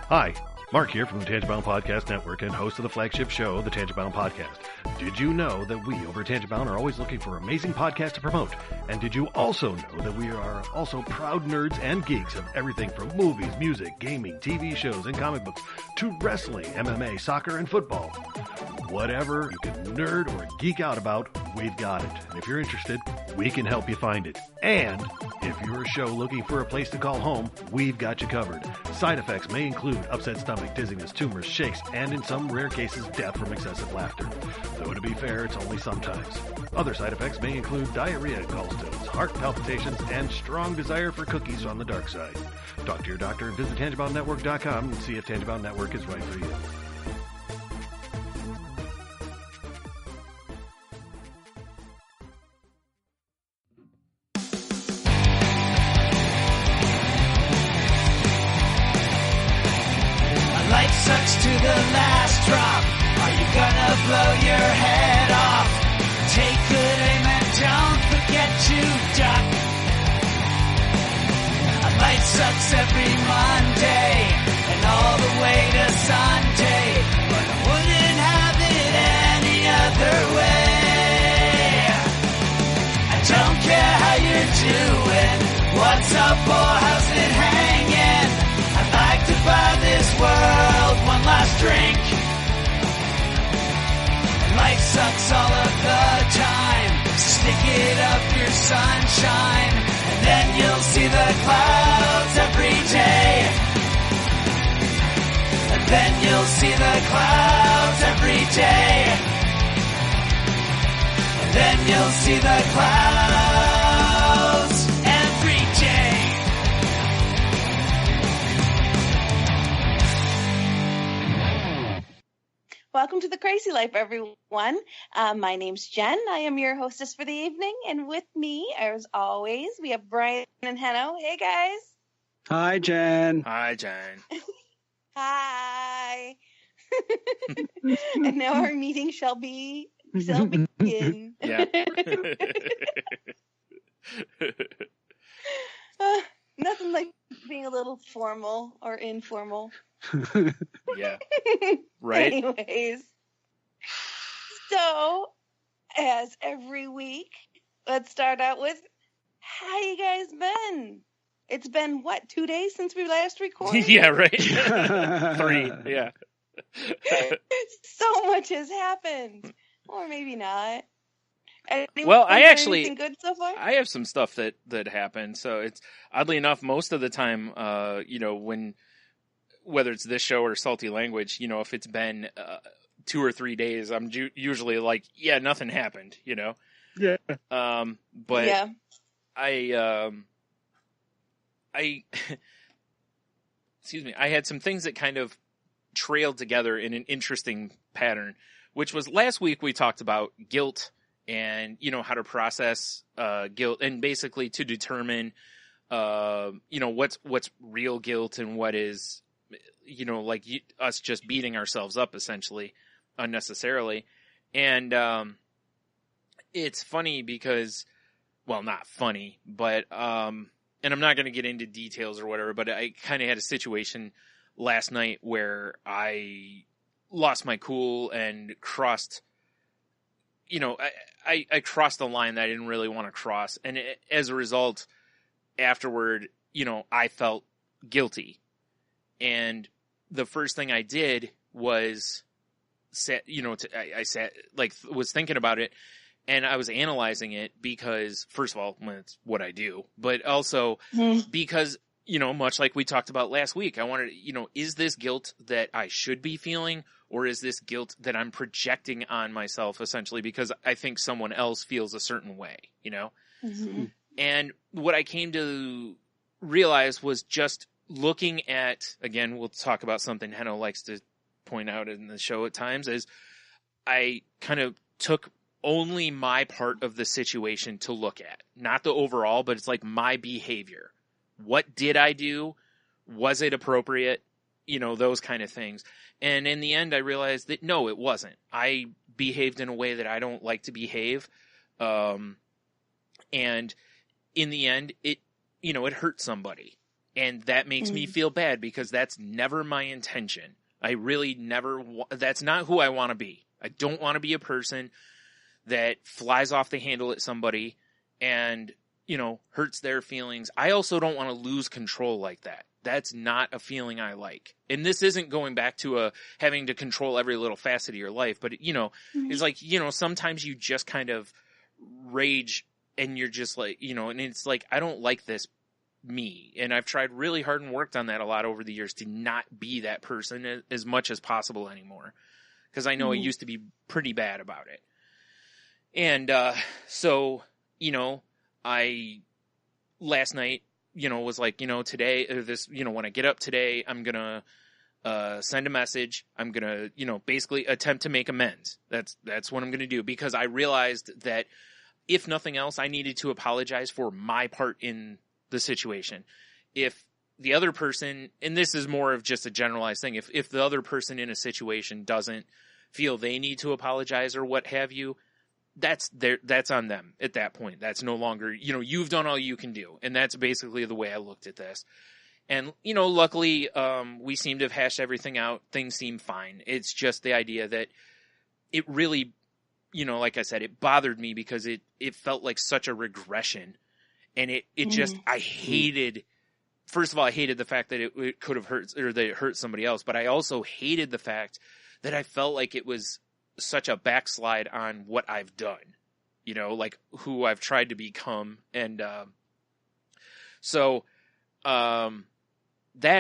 Hi, Mark here from the Tangibound Podcast Network and host of the flagship show, the Tangibound Podcast. Did you know that we over at Tangibound are always looking for amazing podcasts to promote? And did you also know that we are also proud nerds and geeks of everything from movies, music, gaming, TV shows, and comic books to wrestling, MMA, soccer, and football? Whatever you can nerd or geek out about, we've got it. And if you're interested, we can help you find it. And if you're a show looking for a place to call home, we've got you covered. Side effects may include upset stomach, dizziness, tumors, shakes, and in some rare cases, death from excessive laughter. Though to be fair, it's only sometimes. Other side effects may include diarrhea, gallstones, heart palpitations, and strong desire for cookies on the dark side. Talk to your doctor and visit TangiboundNetwork.com and see if Tangibound Network is right for you. Sucks to the last drop. Are you gonna blow your head off? Take good aim and don't forget to duck. A life sucks every Monday and all the way to Sunday, but I wouldn't have it any other way. I don't care how you're doing, what's up or how's it hanging. I'd like to buy this world one last drink. Life sucks all of the time. Stick it up your sunshine, and then you'll see the clouds every day. And then you'll see the clouds every day. And then you'll see the clouds every day. Welcome to the Crazy Life, everyone. My name's Jen. I am your hostess for the evening, and with me, as always, we have Brian and Henno. Hey, guys. Hi, Jen. Hi, Jen. Hi. And now our meeting shall begin. Yeah. Nothing like being a little formal or informal. Yeah. Right? Anyways. So, as every week, let's start out with, how you guys been? It's been, 2 days since we last recorded? Yeah, right? 3, yeah. So much has happened. Or maybe not. Well, I actually, anything good so far? I have some stuff that happened. So it's, oddly enough, most of the time, whether it's this show or Salty Language, if it's been 2 or 3 days, I'm usually like, yeah, nothing happened, Yeah. But yeah. I excuse me, I had some things that kind of trailed together in an interesting pattern, which was last week we talked about guilt and, how to process guilt and basically to determine, what's real guilt and what is, us just beating ourselves up essentially unnecessarily. And it's funny because, well, not funny, but and I'm not going to get into details or whatever, but I kind of had a situation last night where I lost my cool and crossed, I crossed the line that I didn't really want to cross. And as a result, afterward, I felt guilty. And the first thing I did was was thinking about it, and I was analyzing it because, first of all, it's what I do, but also because, much like we talked about last week, I wanted, is this guilt that I should be feeling, or is this guilt that I'm projecting on myself essentially because I think someone else feels a certain way, Mm-hmm. And what I came to realize was just looking at, again, we'll talk about something Henno likes to point out in the show at times, is I kind of took only my part of the situation to look at. Not the overall, but it's like my behavior. What did I do? Was it appropriate? Those kind of things. And in the end, I realized that no, it wasn't. I behaved in a way that I don't like to behave. And in the end, it hurt somebody. And that makes me feel bad because that's never my intention. I really never, that's not who I want to be. I don't want to be a person that flies off the handle at somebody and, you know, hurts their feelings. I also don't want to lose control like that. That's not a feeling I like. And this isn't going back to having to control every little facet of your life, but, you know, it's like, you know, sometimes you just kind of rage and you're just like, you know, and it's like, I don't like this me. And I've tried really hard and worked on that a lot over the years to not be that person as much as possible anymore. Because I know I used to be pretty bad about it. And so, you know, I last night, you know, was like, you know, today, this, you know, when I get up today, I'm going to send a message. I'm going to, you know, basically attempt to make amends. That's what I'm going to do, because I realized that if nothing else, I needed to apologize for my part in the situation. If the other person, and this is more of just a generalized thing, if the other person in a situation doesn't feel they need to apologize or what have you, that's on them at that point. That's no longer, you know, you've done all you can do. And that's basically the way I looked at this. And, you know, luckily, we seem to have hashed everything out. Things seem fine. It's just the idea that it really, you know, like I said, it bothered me because it felt like such a regression. And it just, I hated, first of all, I hated the fact that it could have hurt, or that it hurt somebody else. But I also hated the fact that I felt like it was such a backslide on what I've done, you know, like who I've tried to become. And so that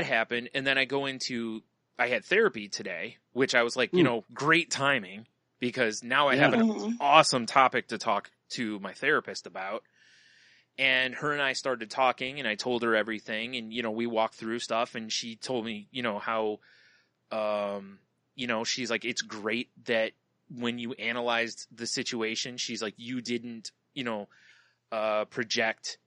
happened. And then I had therapy today, which I was like, you know, great timing, because now I have an awesome topic to talk to my therapist about. And her and I started talking, and I told her everything, and, you know, we walked through stuff, and she told me, you know, how, you know, she's like, it's great that when you analyzed the situation, she's like, you didn't, you know, project,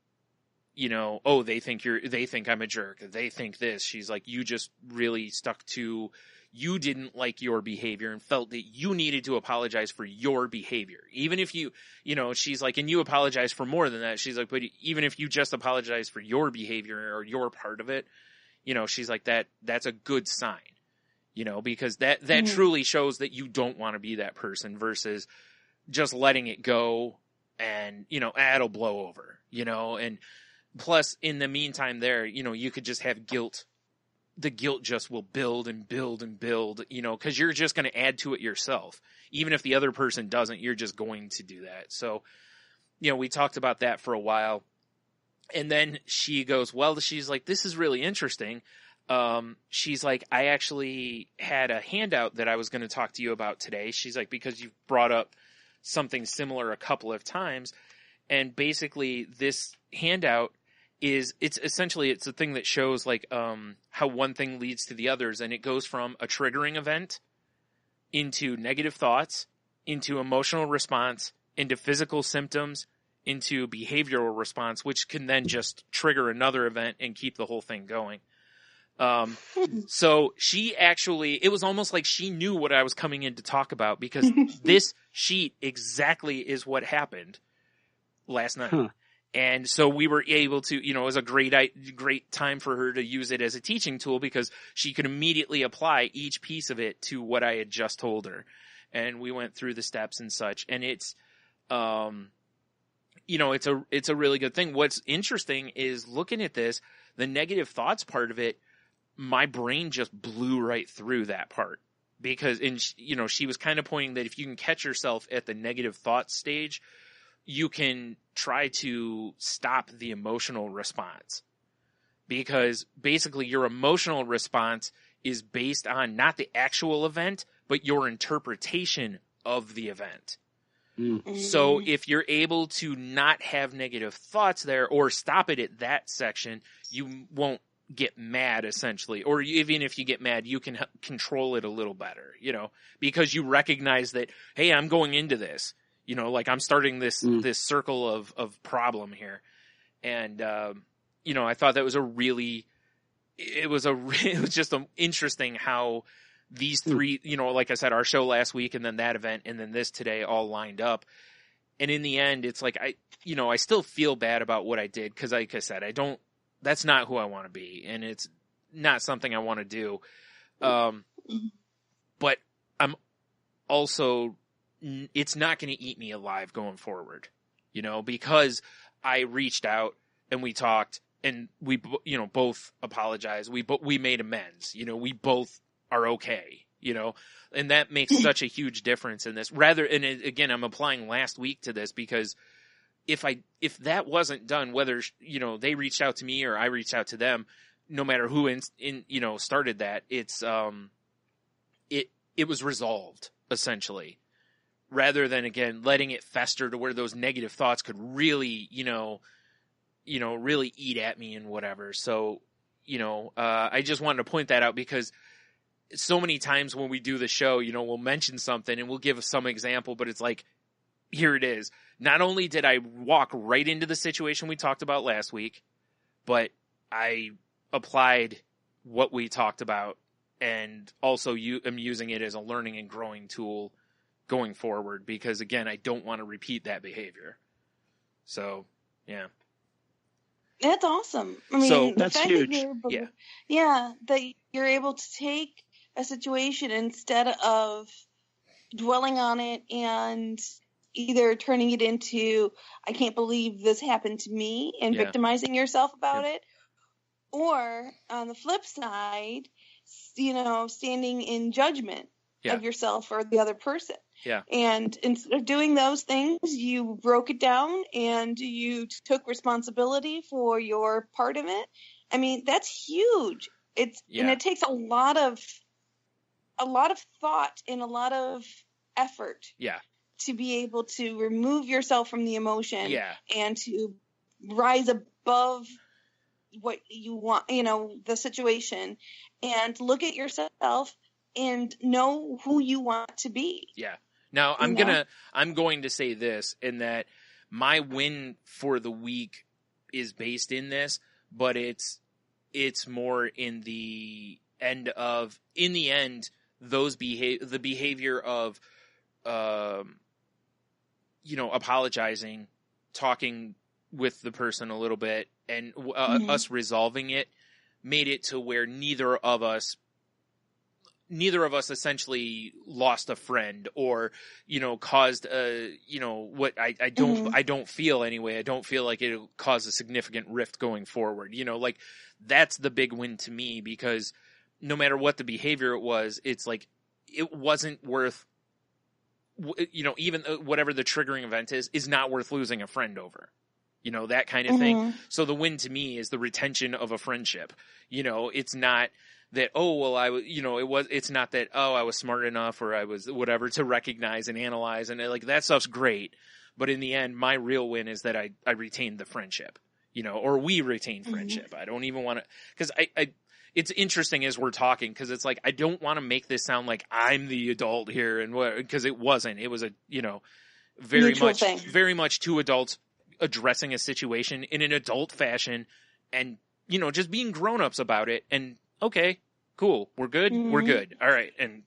you know, oh, they think I'm a jerk. They think this. She's like, you just really stuck to, you didn't like your behavior and felt that you needed to apologize for your behavior. Even if you know, she's like, and you apologize for more than that. She's like, but even if you just apologize for your behavior or your part of it, you know, she's like, that's a good sign, you know, because that truly shows that you don't want to be that person versus just letting it go and, you know, it'll blow over, you know. And plus, in the meantime there, you know, you could just have guilt. The guilt just will build and build and build, you know, because you're just going to add to it yourself. Even if the other person doesn't, you're just going to do that. So, you know, we talked about that for a while. And then she goes, well, she's like, this is really interesting. She's like, I actually had a handout that I was going to talk to you about today. She's like, because you've brought up something similar a couple of times. And basically this handout it's a thing that shows like how one thing leads to the others, and it goes from a triggering event into negative thoughts, into emotional response, into physical symptoms, into behavioral response, which can then just trigger another event and keep the whole thing going. So it was almost like she knew what I was coming in to talk about, because this sheet exactly is what happened last night. And so we were able to, you know, it was a great time for her to use it as a teaching tool, because she could immediately apply each piece of it to what I had just told her. And we went through the steps and such. And it's, you know, it's a really good thing. What's interesting is looking at this, the negative thoughts part of it, my brain just blew right through that part, because, you know, she was kind of pointing that if you can catch yourself at the negative thought stage, you can try to stop the emotional response, because basically your emotional response is based on not the actual event, but your interpretation of the event. So if you're able to not have negative thoughts there, or stop it at that section, you won't get mad, essentially. Or even if you get mad, you can control it a little better, you know, because you recognize that, hey, I'm going into this. You know, like I'm starting this circle of problem here. And, you know, I thought that was it was just interesting how these three, you know, like I said, our show last week and then that event and then this today all lined up. And in the end, it's like, I still feel bad about what I did. 'Cause like I said, I don't that's not who I want to be, and it's not something I want to do. But I'm also, it's not going to eat me alive going forward, because I reached out and we talked and we, both apologized. We made amends, we both are okay, and that makes such a huge difference in this again, I'm applying last week to this because if that wasn't done, whether, they reached out to me or I reached out to them, no matter who started that, it's, it was resolved essentially, rather than, again, letting it fester to where those negative thoughts could really, really eat at me and whatever. So, I just wanted to point that out because so many times when we do the show, we'll mention something and we'll give some example, but it's like, here it is. Not only did I walk right into the situation we talked about last week, but I applied what we talked about, and also am using it as a learning and growing tool going forward because, again, I don't want to repeat that behavior. So, yeah. That's awesome. I mean, that's huge. That you're able to take a situation instead of dwelling on it and either turning it into, I can't believe this happened to me, and victimizing yourself about it, or on the flip side, standing in judgment of yourself or the other person. Yeah. And instead of doing those things, you broke it down and you took responsibility for your part of it. I mean, that's huge. And it takes a lot of thought and a lot of effort. Yeah. To be able to remove yourself from the emotion. Yeah. And to rise above what you want, the situation, and look at yourself and know who you want to be. Yeah. Now I'm going to say this, in that my win for the week is based in this, but it's more in the end, those the behavior of, apologizing, talking with the person a little bit, and us resolving it made it to where neither of us essentially lost a friend or, caused what I don't feel anyway. I don't feel like it'll cause a significant rift going forward. Like that's the big win to me, because no matter what the behavior it was, it's like, it wasn't worth, even whatever the triggering event is not worth losing a friend over. That kind of thing. So the win to me is the retention of a friendship. It's not that, it's not that, I was smart enough or I was whatever to recognize and analyze. And like, that stuff's great. But in the end, my real win is that I retained the friendship, or we retained friendship. I don't even want to, because it's interesting as we're talking, because it's like, I don't want to make this sound like I'm the adult here, and because it wasn't. It was a, very much two adults addressing a situation in an adult fashion, and just being grown-ups about it, and okay, cool, we're good, we're good, all right, and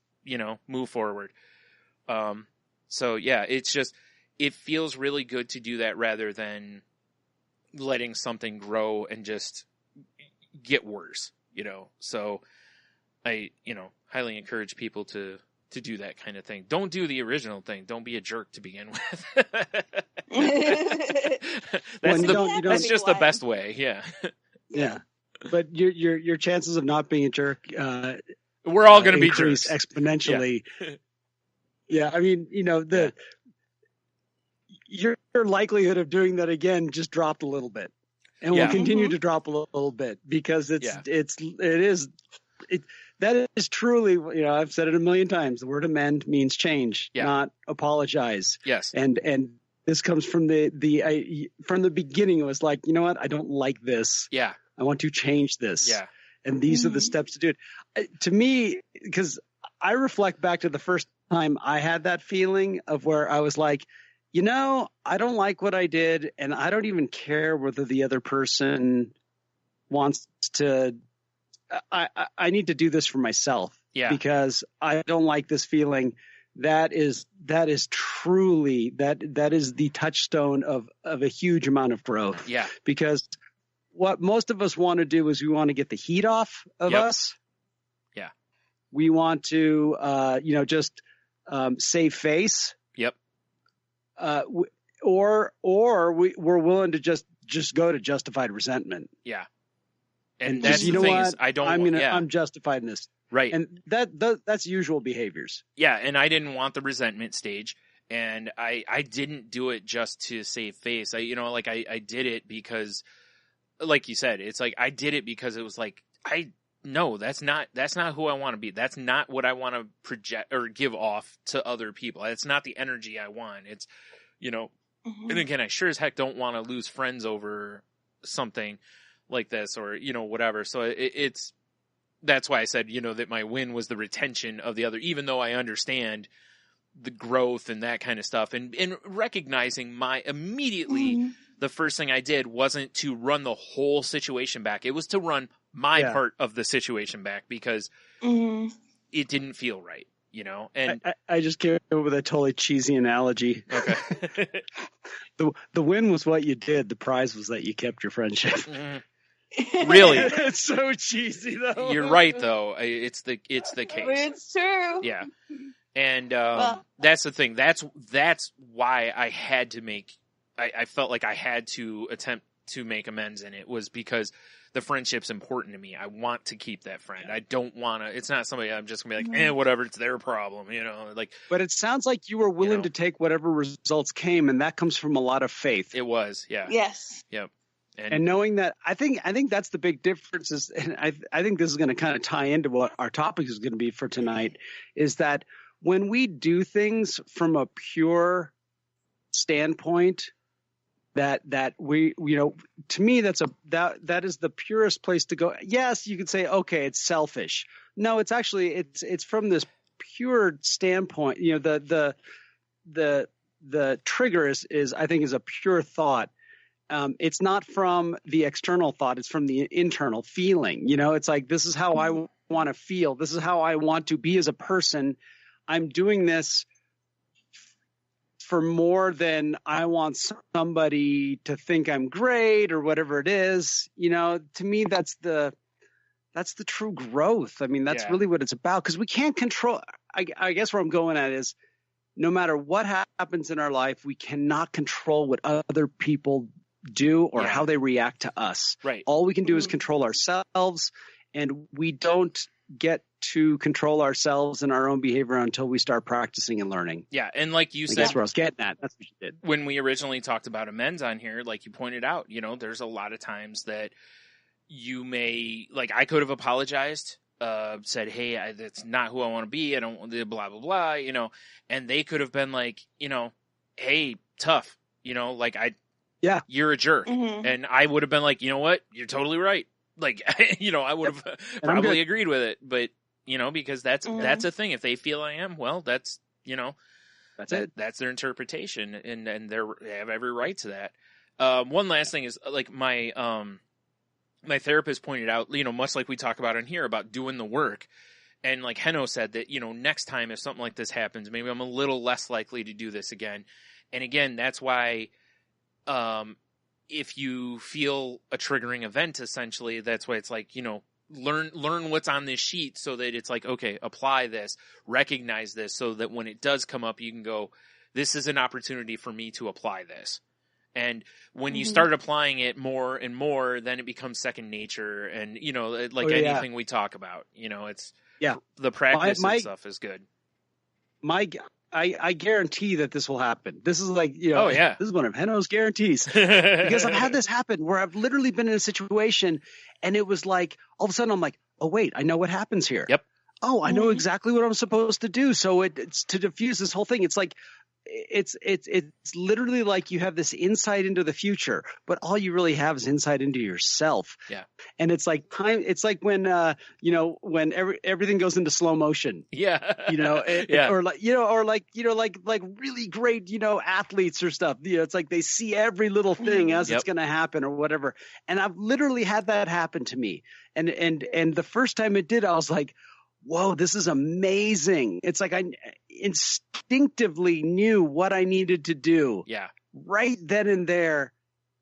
move forward. So yeah, it's just, it feels really good to do that rather than letting something grow and just get worse. So I highly encourage people to do that kind of thing. Don't do the original thing. Don't be a jerk to begin with. That's just the best way. Yeah. Yeah. But your chances of not being a jerk, we're all going to be jerks exponentially. Yeah. I mean, your likelihood of doing that again just dropped a little bit, and will continue to drop a little bit, because that is truly, I've said it a million times. The word amend means change, not apologize. Yes. And this comes from from the beginning. It was like, you know what? I don't like this. Yeah. I want to change this. Yeah. And these are the steps to do it. To me, because I reflect back to the first time I had that feeling of where I was like, I don't like what I did, and I don't even care whether the other person wants to. I need to do this for myself, because I don't like this feeling. That is truly that is the touchstone of a huge amount of growth. Yeah. Because what most of us want to do is we want to get the heat off of Yep. us. Yeah. We want to, just save face. Yep. Or we're willing to just go to justified resentment. Yeah. And just, that's the thing is, I'm justified in this. Right. And that's usual behaviors. Yeah. And I didn't want the resentment stage. And I didn't do it just to save face. I did it because, like you said, it's like I did it because it was like, no, that's not who I want to be. That's not what I want to project or give off to other people. It's not the energy I want. It's, and again, I sure as heck don't want to lose friends over something like this or, whatever. So that's why I said, that my win was the retention of the other, even though I understand the growth and that kind of stuff and recognizing immediately the first thing I did wasn't to run the whole situation back. It was to run my part of the situation back because it didn't feel right, and I just came up with a totally cheesy analogy. Okay. The win was what you did. The prize was that you kept your friendship. Really? It's so cheesy though. You're right though. It's the case. It's true. Yeah. And that's the thing. That's why I had to I felt like I had to attempt to make amends in it was because the friendship's important to me. I want to keep that friend. I don't want to, it's not somebody I'm just gonna be like, whatever, it's their problem, But it sounds like you were willing to take whatever results came, and that comes from a lot of faith. It was, yeah. Yes. Yep. And knowing that, I think that's the big difference is, and I think this is going to kind of tie into what our topic is going to be for tonight, is that when we do things from a pure standpoint, that we, to me, that is the purest place to go. Yes, you could say, okay, it's selfish. No, it's actually, it's from this pure standpoint. The trigger is I think is a pure thought. It's not from the external thought. It's from the internal feeling. It's like, this is how I want to feel. This is how I want to be as a person. I'm doing this for more than I want somebody to think I'm great or whatever it is. To me, that's the true growth. I mean, that's really what it's about, because we can't control. I guess where I'm going at is, no matter what happens in our life, we cannot control what other people do or how they react to us. Right. All we can do is control ourselves, and we don't get to control ourselves and our own behavior until we start practicing and learning. Yeah, and like you said, that's where I was getting at. That's what you did. When we originally talked about amends on here, like you pointed out, there's a lot of times that you may, like, I could have apologized, said, hey, that's not who I want to be. I don't blah, blah, blah, and they could have been like, hey, tough, you're a jerk. And I would have been like, you know what? You're totally right. Like, I would have probably agreed with it, but, because that's a thing. If they feel I am, well, that's it. That's their interpretation, and they have every right to that. One last thing is, like, my therapist pointed out, much like we talk about in here about doing the work. And like Henno said that, next time if something like this happens, maybe I'm a little less likely to do this again. And again, that's why, if you feel a triggering event, essentially, that's why it's like, learn what's on this sheet so that it's like, okay, apply this, recognize this, so that when it does come up, you can go, this is an opportunity for me to apply this. And when you start applying it more and more, then it becomes second nature. And, anything we talk about, it's the practice and stuff is good. I guarantee that this will happen. This is like, this is one of Henno's guarantees, because I've had this happen where I've literally been in a situation and it was like, all of a sudden I'm like, oh wait, I know what happens here. Yep. Oh, I know exactly what I'm supposed to do. So it's to diffuse this whole thing. It's like, it's literally like you have this insight into the future, but all you really have is insight into yourself. Yeah. And it's like time. It's like when when everything goes into slow motion. Yeah. Or like really great athletes or stuff. It's like they see every little thing as it's going to happen or whatever. And I've literally had that happen to me. And the first time it did, I was like, whoa, this is amazing. It's like I instinctively knew what I needed to do. Yeah. Right then and there.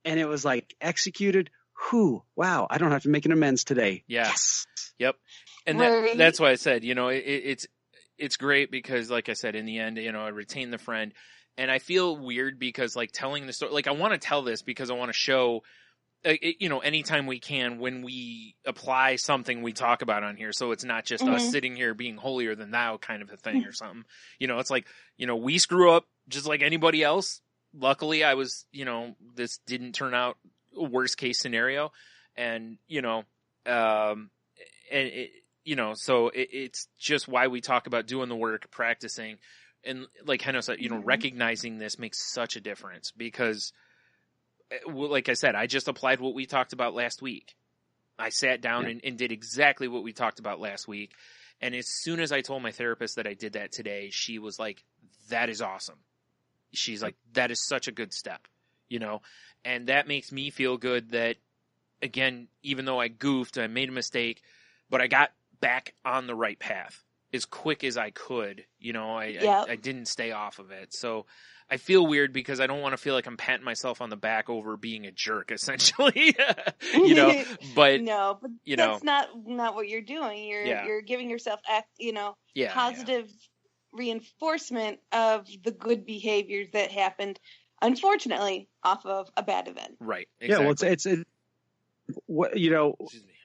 And it was like executed. whew, wow, I don't have to make an amends today. Yeah. Yes. Yep. And Right. that's why I said, it's great because, like I said, in the end, I retain the friend. And I feel weird because, like, telling the story, like, I want to tell this because I want to show, anytime we can, when we apply something we talk about on here. So it's not just us sitting here being holier than thou kind of a thing or something. It's like, we screw up just like anybody else. Luckily, I was, this didn't turn out a worst case scenario. And, so it's just why we talk about doing the work, practicing. And like Henno said, recognizing this makes such a difference because, like I said, I just applied what we talked about last week. I sat down and did exactly what we talked about last week. And as soon as I told my therapist that I did that today, she was like, that is awesome. She's like, that is such a good step, and that makes me feel good that, again, even though I goofed, I made a mistake, but I got back on the right path as quick as I could. I didn't stay off of it. So I feel weird because I don't want to feel like I'm patting myself on the back over being a jerk, essentially. But no, but that's not what you're doing. You're giving yourself positive reinforcement of the good behaviors that happened, unfortunately, off of a bad event. Right. Exactly. Yeah. Well, it's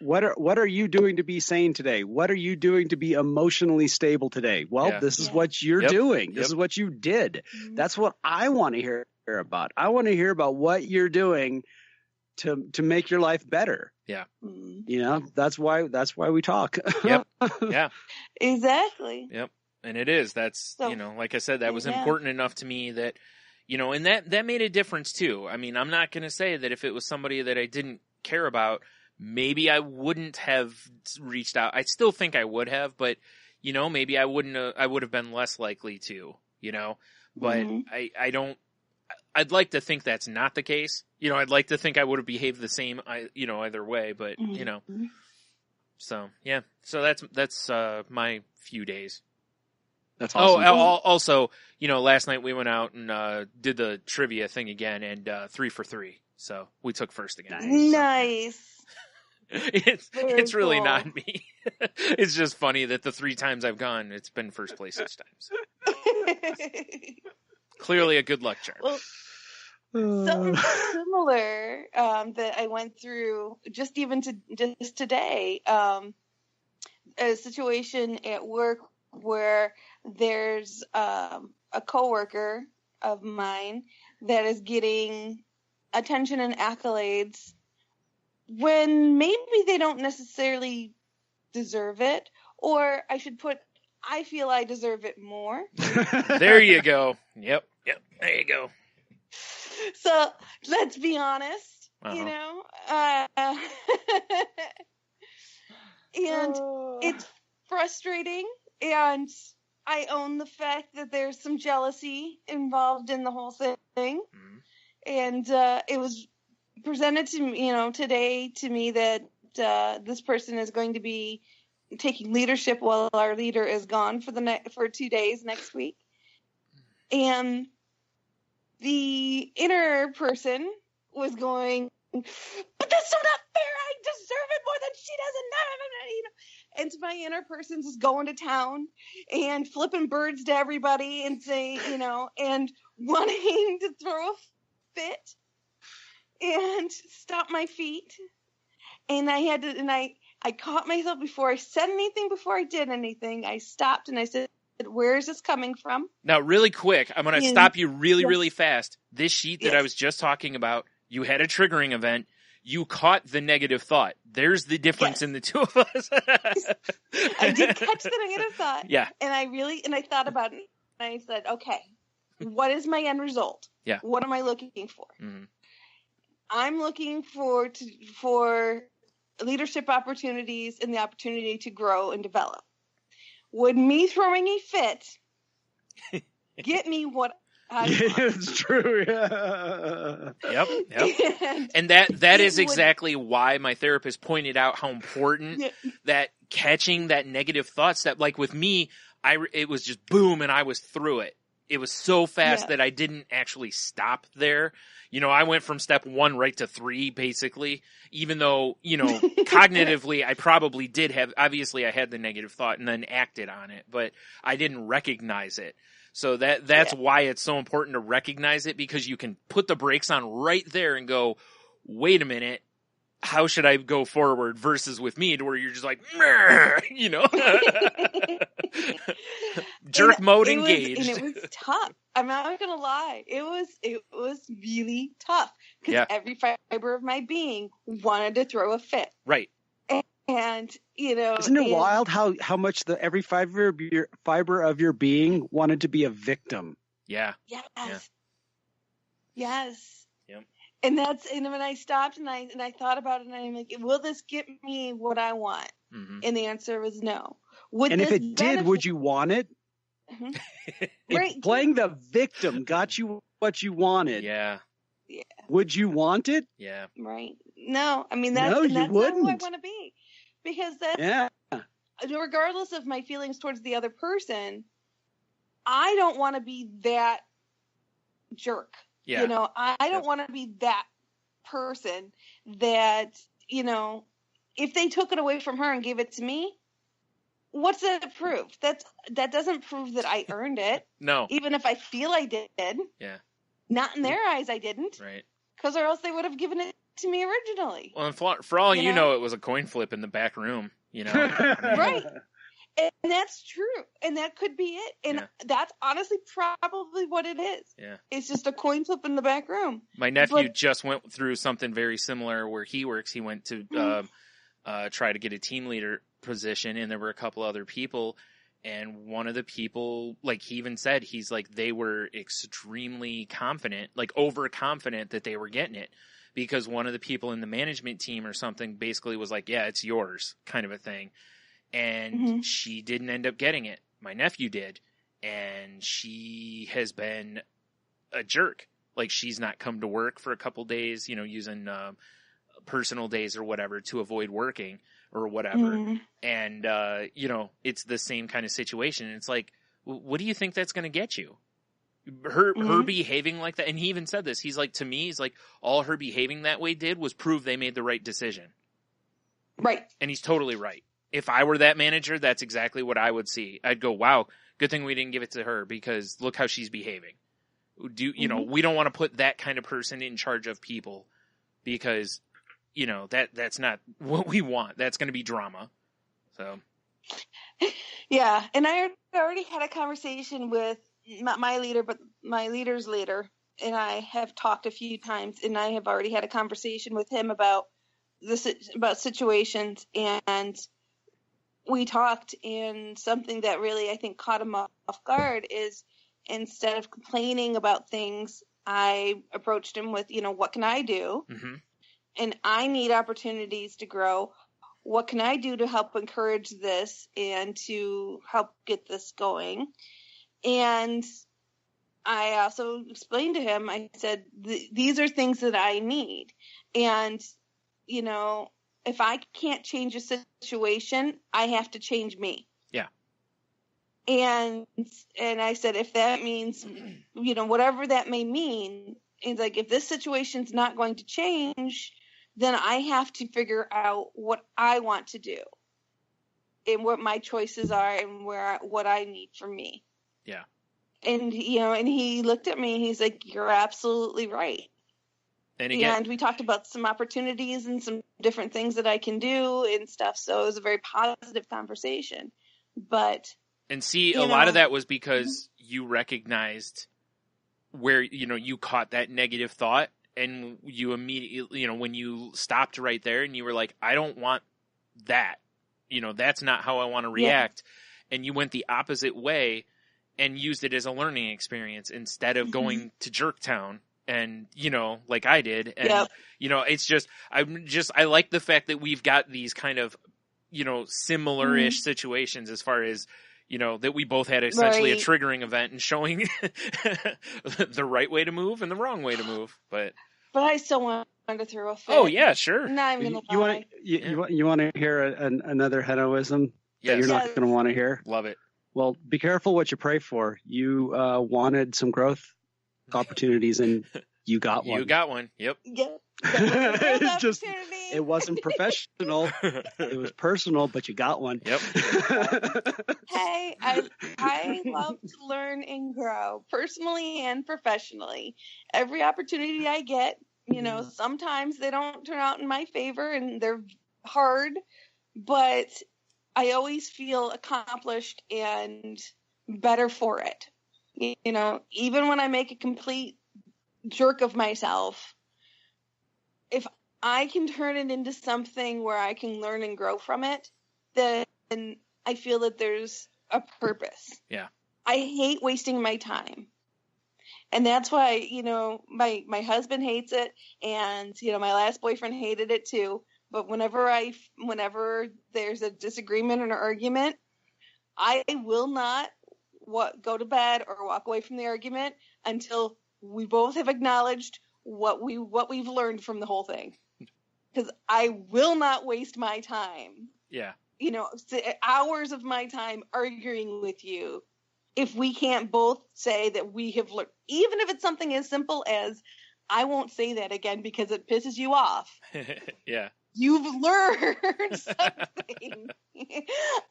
what are you doing to be sane today? What are you doing to be emotionally stable today? Well, this is what you're doing. This is what you did. Mm-hmm. That's what I want to hear about. I want to hear about what you're doing to make your life better. Yeah. Mm-hmm. That's why we talk. Yep. Yeah. Exactly. Yep. And it is. That's, like I said, that was important enough to me that, and that made a difference too. I mean, I'm not going to say that if it was somebody that I didn't care about, maybe I wouldn't have reached out. I still think I would have, but, maybe I wouldn't have, I would have been less likely to, but I'd like to think that's not the case. I'd like to think I would have behaved the same, either way, but, so, yeah. So that's my few days. That's awesome. Also, last night we went out and did the trivia thing again, and 3 for 3. So we took first again. Nice. It's really cool. not me. It's just funny that the 3 times I've gone, it's been first place each time. So. Clearly a good luck charm. Well, something similar that I went through just today. A situation at work where there's a coworker of mine that is getting attention and accolades when maybe they don't necessarily deserve it, or I feel I deserve it more. There you go. Yep. There you go. So let's be honest, and it's frustrating, and I own the fact that there's some jealousy involved in the whole thing. Mm-hmm. And it was presented to me, today to me that this person is going to be taking leadership while our leader is gone for 2 days next week. And the inner person was going, but that's so not fair. I deserve it more than she doesn't. And my inner person's just going to town and flipping birds to everybody and saying, and wanting to throw a fit and stop my feet. And I caught myself before I said anything, before I did anything. I stopped and I said, where is this coming from? Now, really quick, I'm going to stop you really fast. This sheet that I was just talking about, you had a triggering event. You caught the negative thought. There's the difference in the two of us. I did catch the negative thought. Yeah. And I thought about it. And I said, okay, what is my end result? Yeah. What am I looking for? Mm-hmm. I'm looking for leadership opportunities and the opportunity to grow and develop. Would me throwing a fit get me what I want? It's true. Yeah. Yep. And that is exactly why my therapist pointed out how important that catching that negative thoughts, that like with me, it was just boom and I was through it. it was so fast Yeah. that I didn't actually stop there. You know, I went from step 1 right to 3, basically, even though, you know, cognitively, I probably did have, obviously I had the negative thought and then acted on it, but I didn't recognize it. So that's why it's so important to recognize it, because you can put the brakes on right there and go, wait a minute, how should I go forward, versus with me to where you're just like, you know, jerk mode engaged. And it was tough. I'm not going to lie. It was really tough, because every fiber of my being wanted to throw a fit. Right. And, you know, isn't it wild how much every fiber of your being wanted to be a victim? Yeah. Yes. Yeah. Yes. Yep. And when I stopped and I thought about it, and I'm like, will this get me what I want? Mm-hmm. And the answer was no. And if it did, would you want it? Mm-hmm. If Right. playing the victim got you what you wanted, Yeah. would you want it? Yeah. Right. No, I mean, that's No, you not who I wouldn't. want to be, because that's Yeah. regardless of my feelings towards the other person, I don't want to be that jerk. Yeah. You know, I don't want to be that person that, you know, if they took it away from her and gave it to me, what's that prove? That doesn't prove that I earned it. No. Even if I feel I did. Yeah. Not in their eyes, I didn't. Right. Because or else they would have given it to me originally. Well, and for all You you know? know, it was a coin flip in the back room, you know. Right. And that's true. And that could be it. And that's honestly probably what it is. Yeah. It's just a coin flip in the back room. My nephew just went through something very similar where he works. He went to try to get a team leader position, and there were a couple other people. And one of the people, like he even said, he's like, they were extremely confident, like overconfident that they were getting it. Because one of the people in the management team or something basically was like, yeah, it's yours, kind of a thing. And she didn't end up getting it. My nephew did. And she has been a jerk. Like, she's not come to work for a couple days, you know, using personal days or whatever to avoid working or whatever. And, you know, it's the same kind of situation. And it's like, what do you think that's going to get you? Her behaving like that. And he even said this. He's like, to me, he's like, all her behaving that way did was prove they made the right decision. Right. And he's totally right. If I were that manager, that's exactly what I would see. I'd go, wow, good thing we didn't give it to her, because look how she's behaving. You know, we don't want to put that kind of person in charge of people, because, you know, that's not what we want. That's going to be drama. So. Yeah. And I already had a conversation with not my leader, but my leader's leader. And I have talked a few times, and I have already had a conversation with him about situations, and we talked, and something that really, I think, caught him off guard is, instead of complaining about things, I approached him with, you know, what can I do? And I need opportunities to grow. What can I do to help encourage this and to help get this going? And I also explained to him, I said, these are things that I need. And, you know, if I can't change a situation, I have to change me. Yeah. And I said, if that means, you know, whatever that may mean, it's like, if this situation's not going to change, then I have to figure out what I want to do and what my choices are and what I need from me. Yeah. And, you know, and he looked at me and he's like, you're absolutely right. And again, and we talked about some opportunities and some different things that I can do and stuff. So it was a very positive conversation. But and see, a lot of that was because you recognized where, you know, you caught that negative thought, and you immediately, you know, when you stopped right there and you were like, I don't want that, you know, that's not how I want to react. And you went the opposite way and used it as a learning experience instead of going to Jerktown. And, you know, like I did. And, you know, it's just, I like the fact that we've got these kind of, you know, similar-ish situations as far as, you know, that we both had essentially a triggering event and showing the right way to move and the wrong way to move. But I still want to throw a fit. Oh, yeah, sure. Not even gonna lie. You want to hear another heroism that you're not going to want to hear? Love it. Well, be careful what you pray for. You wanted some growth opportunities, and you got one. You got one. Yep. Yeah. That was a Just, opportunity. it wasn't professional. It was personal, but you got one. Yep. Hey, I love to learn and grow personally and professionally. Every opportunity I get, sometimes they don't turn out in my favor and they're hard, but I always feel accomplished and better for it. Even when I make a complete jerk of myself, if I can turn it into something where I can learn and grow from it, then I feel that there's a purpose. Yeah. I hate wasting my time. And that's why, my husband hates it, and, my last boyfriend hated it too. But whenever there's a disagreement or an argument, I will not go to bed or walk away from the argument until we both have acknowledged what we've learned from the whole thing. Because I will not waste my time. Yeah. Hours of my time arguing with you if we can't both say that we have learned, even if it's something as simple as, I won't say that again because it pisses you off. Yeah. You've learned something.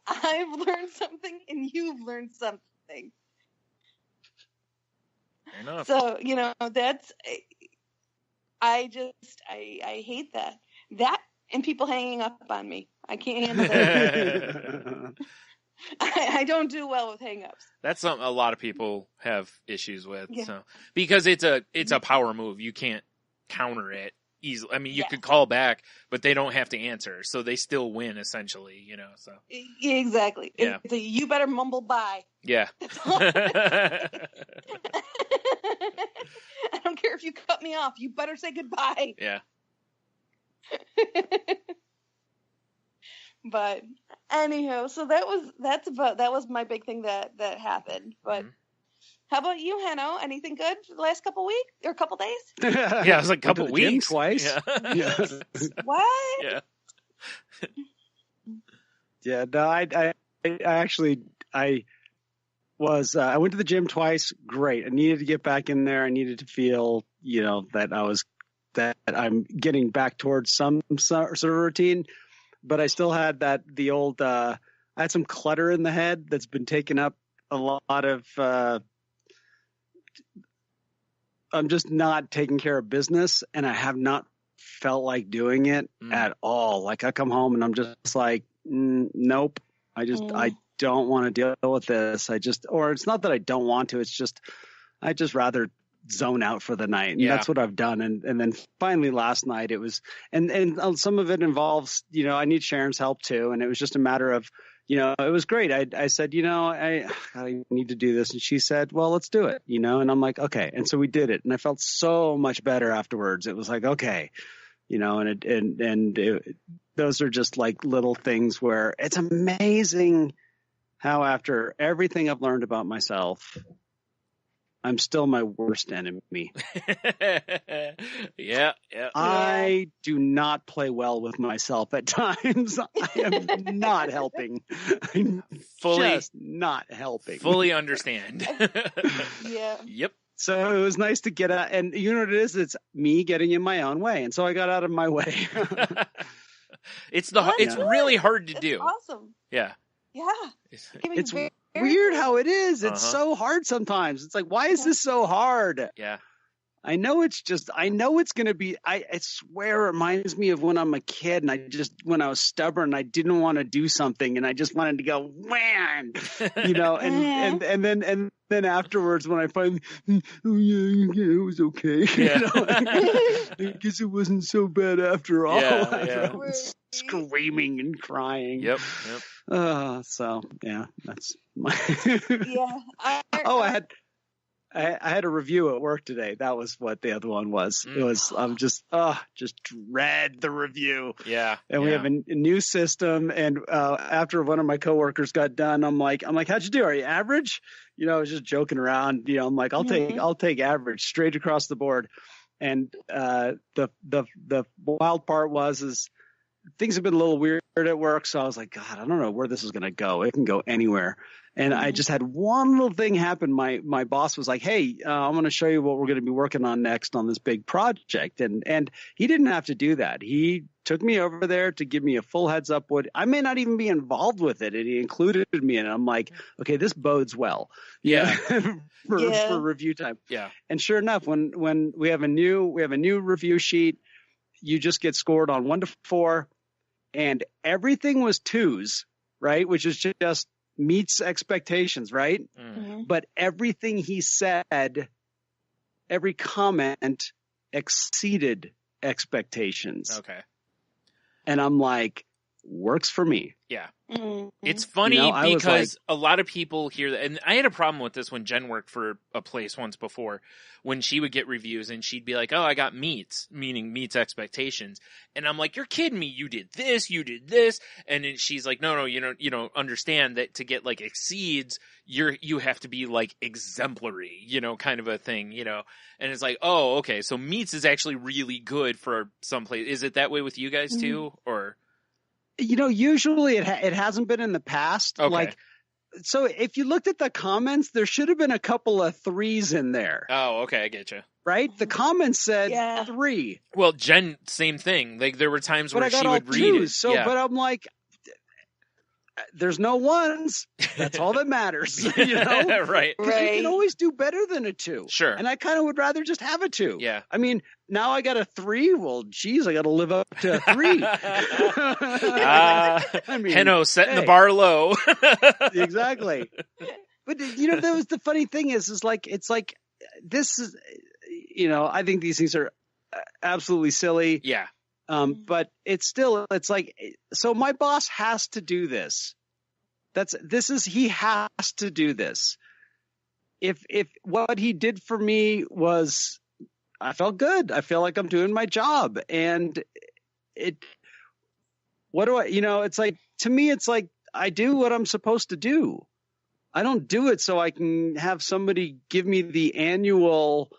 I've learned something and you've learned something. Fair enough. So, that's, I hate that. That and people hanging up on me. I can't handle that. I don't do well with hang-ups. That's something a lot of people have issues with. Yeah. So because it's a power move. You can't counter it easily. I mean, you could call back, but they don't have to answer, so they still win essentially, so. Exactly. Yeah. It's you better mumble bye. Yeah. I don't care if you cut me off. You better say goodbye. Yeah. But anyhow, so that was my big thing that happened. But how about you, Hanno? Anything good for the last couple weeks or couple days? Yeah, it was like a couple Went to the gym weeks. twice. Yeah. What? Yeah. Yeah, no, I actually I went to the gym twice. Great. I needed to get back in there. I needed to feel, that I'm getting back towards some sort of routine, but I still had I had some clutter in the head that's been taking up a lot of, I'm just not taking care of business, and I have not felt like doing it at all. Like, I come home and I'm just like, nope. I don't want to deal with this. Or it's not that I don't want to. It's just, I just rather zone out for the night. And that's what I've done. And then finally last night it was, and some of it involves, I need Sharon's help too. And it was just a matter of, it was great. I said, I need to do this. And she said, well, let's do it, and I'm like, okay. And so we did it. And I felt so much better afterwards. It was like, okay, those are just like little things where it's amazing how after everything I've learned about myself, I'm still my worst enemy. Yeah. I do not play well with myself at times. I am not helping. I'm just not helping. Fully understand. Yeah. Yep. So it was nice to get out. And you know what it is? It's me getting in my own way. And so I got out of my way. It's really hard to do. Awesome. Yeah. Yeah. It's weird how it is. It's so hard sometimes. It's like, why is this so hard? Yeah. I know it's going to be, I swear it reminds me of when I'm a kid and when I was stubborn, I didn't want to do something and I just wanted to go, wham, and then afterwards when I finally, oh yeah, it was okay. Yeah. I guess it wasn't so bad after all. Yeah. Screaming and crying. Yep. So yeah, that's my, Yeah. I had a review at work today. That was what the other one was. It was, I'm just dread the review. Yeah. And we have a new system. And after one of my coworkers got done, I'm like, how'd you do? Are you average? I was just joking around. I'm like, I'll take average straight across the board. And the wild part is things have been a little weird at work. So I was like, God, I don't know where this is going to go. It can go anywhere. And I just had one little thing happen. My boss was like, "Hey, I'm going to show you what we're going to be working on next on this big project." And he didn't have to do that. He took me over there to give me a full heads up. What I may not even be involved with it, and he included me. And I'm like, okay, this bodes well. Yeah. for review time. Yeah. And sure enough, when we have a new review sheet, you just get scored on 1 to 4, and everything was 2s, right? Which is just meets expectations, right? Mhm. But everything he said, every comment exceeded expectations. Okay. And I'm like, works for me. Yeah. Mhm. It's funny You know, I was because a lot of people hear that, and I had a problem with this when Jen worked for a place once before, when she would get reviews and she'd be like, "Oh, I got meets," meaning meets expectations, and I'm like, "You're kidding me! You did this, and then she's like, "No, you don't understand that to get like exceeds, you have to be like exemplary, kind of a thing, and it's like, oh, okay, so meets is actually really good for some place. Is it that way with you guys too, or?" Usually it hasn't been in the past. Okay. Like, so if you looked at the comments, there should have been a couple of 3s in there, Oh, okay, I get you. right? The comments said Yeah. 3, Well, Jen, same thing. Like there were times but where I got she all would read 2s. it. So, Yeah. but I'm like, there's no 1s. That's all that matters. You know? Right. 'Cause you Right. can always do better than a 2. Sure. And I kind of would rather just have a 2. Yeah. I mean, now I got a 3. Well, geez, I got to live up to a 3. I mean, Henno setting the hey. bar low. Exactly. But that was the funny thing is like, it's like, this is, I think these things are absolutely silly. Yeah. But it's like, so my boss has to do this. He has to do this. If what he did for me was, I felt good. I feel like I'm doing my job. And it's like, to me, it's like, I do what I'm supposed to do. I don't do it so I can have somebody give me the annual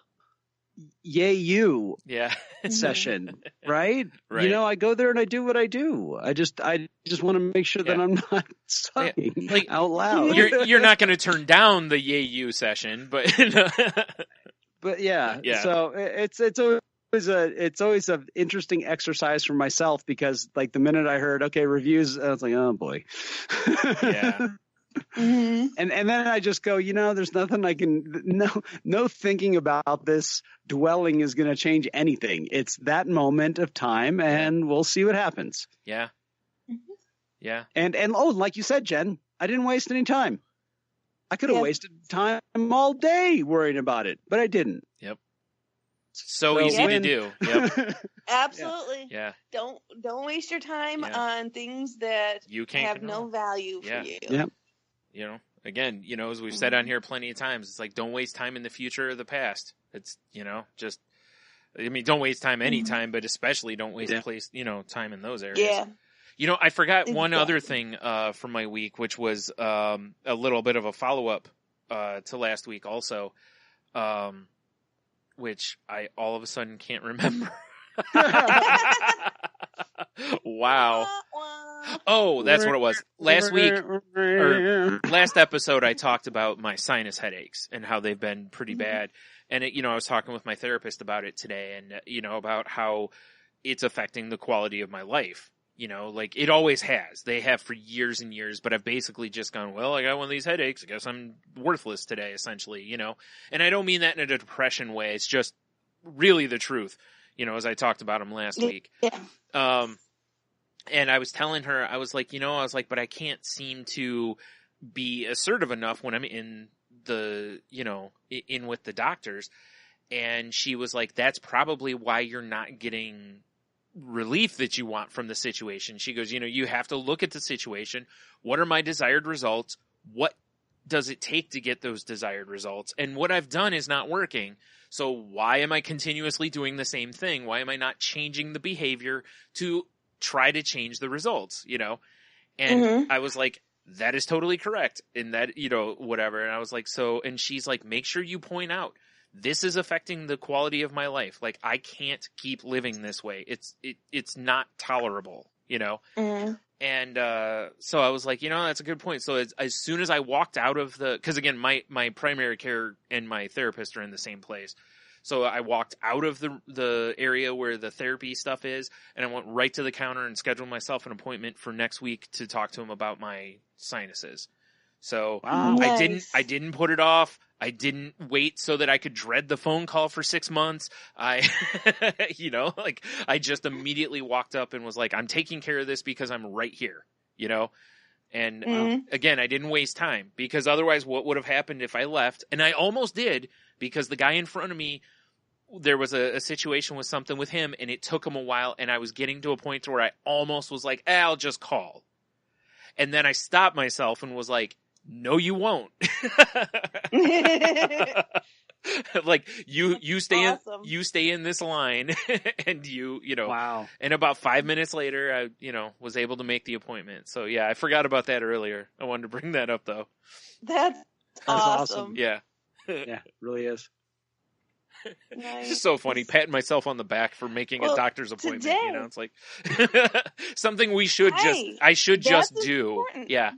yay you Yeah. session, right? Right. I go there and I do what I do. I just want to make sure that Yeah. I'm not sucking Like, out loud. You're not going to turn down the yay you session, but But yeah. So it's always an interesting exercise for myself, because like the minute I heard, okay, reviews, I was like, oh boy. Yeah. Mhm. And then I just go, there's nothing I can, no thinking about this dwelling is going to change anything. It's that moment of time, and we'll see what happens. Yeah. Yeah. And like you said, Jen, I didn't waste any time. I could have Yeah. wasted time all day worrying about it, but I didn't. Yep. So easy to do. Yep. Absolutely. Yeah. Don't waste your time Yeah. on things that You can't have control. no value for Yeah. you. Yeah. Again, as we've said on here plenty of times, it's like, don't waste time in the future or the past. It's, don't waste time anytime, but especially don't waste time in those areas. Yeah. I forgot one Exactly. other thing from my week, which was a little bit of a follow-up to last week also, which I all of a sudden can't remember. Wow. Oh, that's what it was. Last week, or last episode, I talked about my sinus headaches and how they've been pretty bad. And, I was talking with my therapist about it today, and, about how it's affecting the quality of my life. Like it always has. They have for years and years, but I've basically just gone, well, I got one of these headaches. I guess I'm worthless today, essentially, And I don't mean that in a depression way. It's just really the truth, as I talked about them last week. Yeah. And I was telling her, I was like, but I can't seem to be assertive enough when I'm in in with the doctors. And she was like, that's probably why you're not getting relief that you want from the situation. She goes, you have to look at the situation. What are my desired results? What does it take to get those desired results? And what I've done is not working. So why am I continuously doing the same thing? Why am I not changing the behavior to try to change the results, And I was like, that is totally correct. And that, whatever. And I was like, and she's like, make sure you point out, this is affecting the quality of my life. Like, I can't keep living this way. It's not tolerable, you know? Mm. And so I was like, that's a good point. So as soon as I walked out of because again, my primary care and my therapist are in the same place. So I walked out of the area where the therapy stuff is, and I went right to the counter and scheduled myself an appointment for next week to talk to him about my sinuses. So Wow. Nice. I didn't put it off. I didn't wait so that I could dread the phone call for 6 months. I just immediately walked up and was like, I'm taking care of this because I'm right here, And again, I didn't waste time, because otherwise what would have happened if I left? And I almost did, because the guy in front of me, there was a situation with something with him, and it took him a while, and I was getting to a point where I almost was like, I'll just call. And then I stopped myself and was like, no, you won't. Like you stay awesome. you stay in this line, and Wow. And about 5 minutes later, I was able to make the appointment. So yeah, I forgot about that earlier. I wanted to bring that up though. That's awesome. Yeah. Yeah, it really is. It's Nice. just so funny, patting myself on the back for making a doctor's appointment. Today, It's like something we should I should just do. Important. Yeah,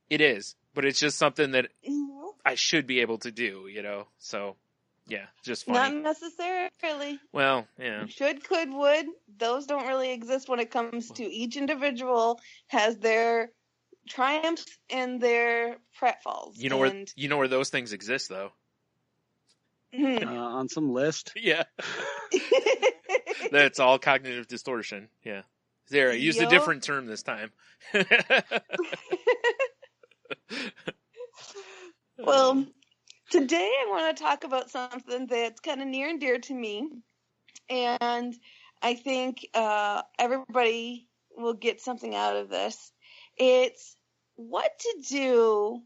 it is, but it's just something that Mhm. I should be able to do, So, yeah, just funny. Not necessarily. Well, yeah. Should, could, would. Those don't really exist when it comes to each individual has their triumphs and their pratfalls. You know where those things exist, though. Mhm. On some list. Yeah. That's all cognitive distortion. Yeah. There, I used a Yup. different term this time. Well, today I want to talk about something that's kind of near and dear to me, and I think everybody will get something out of this. It's what to do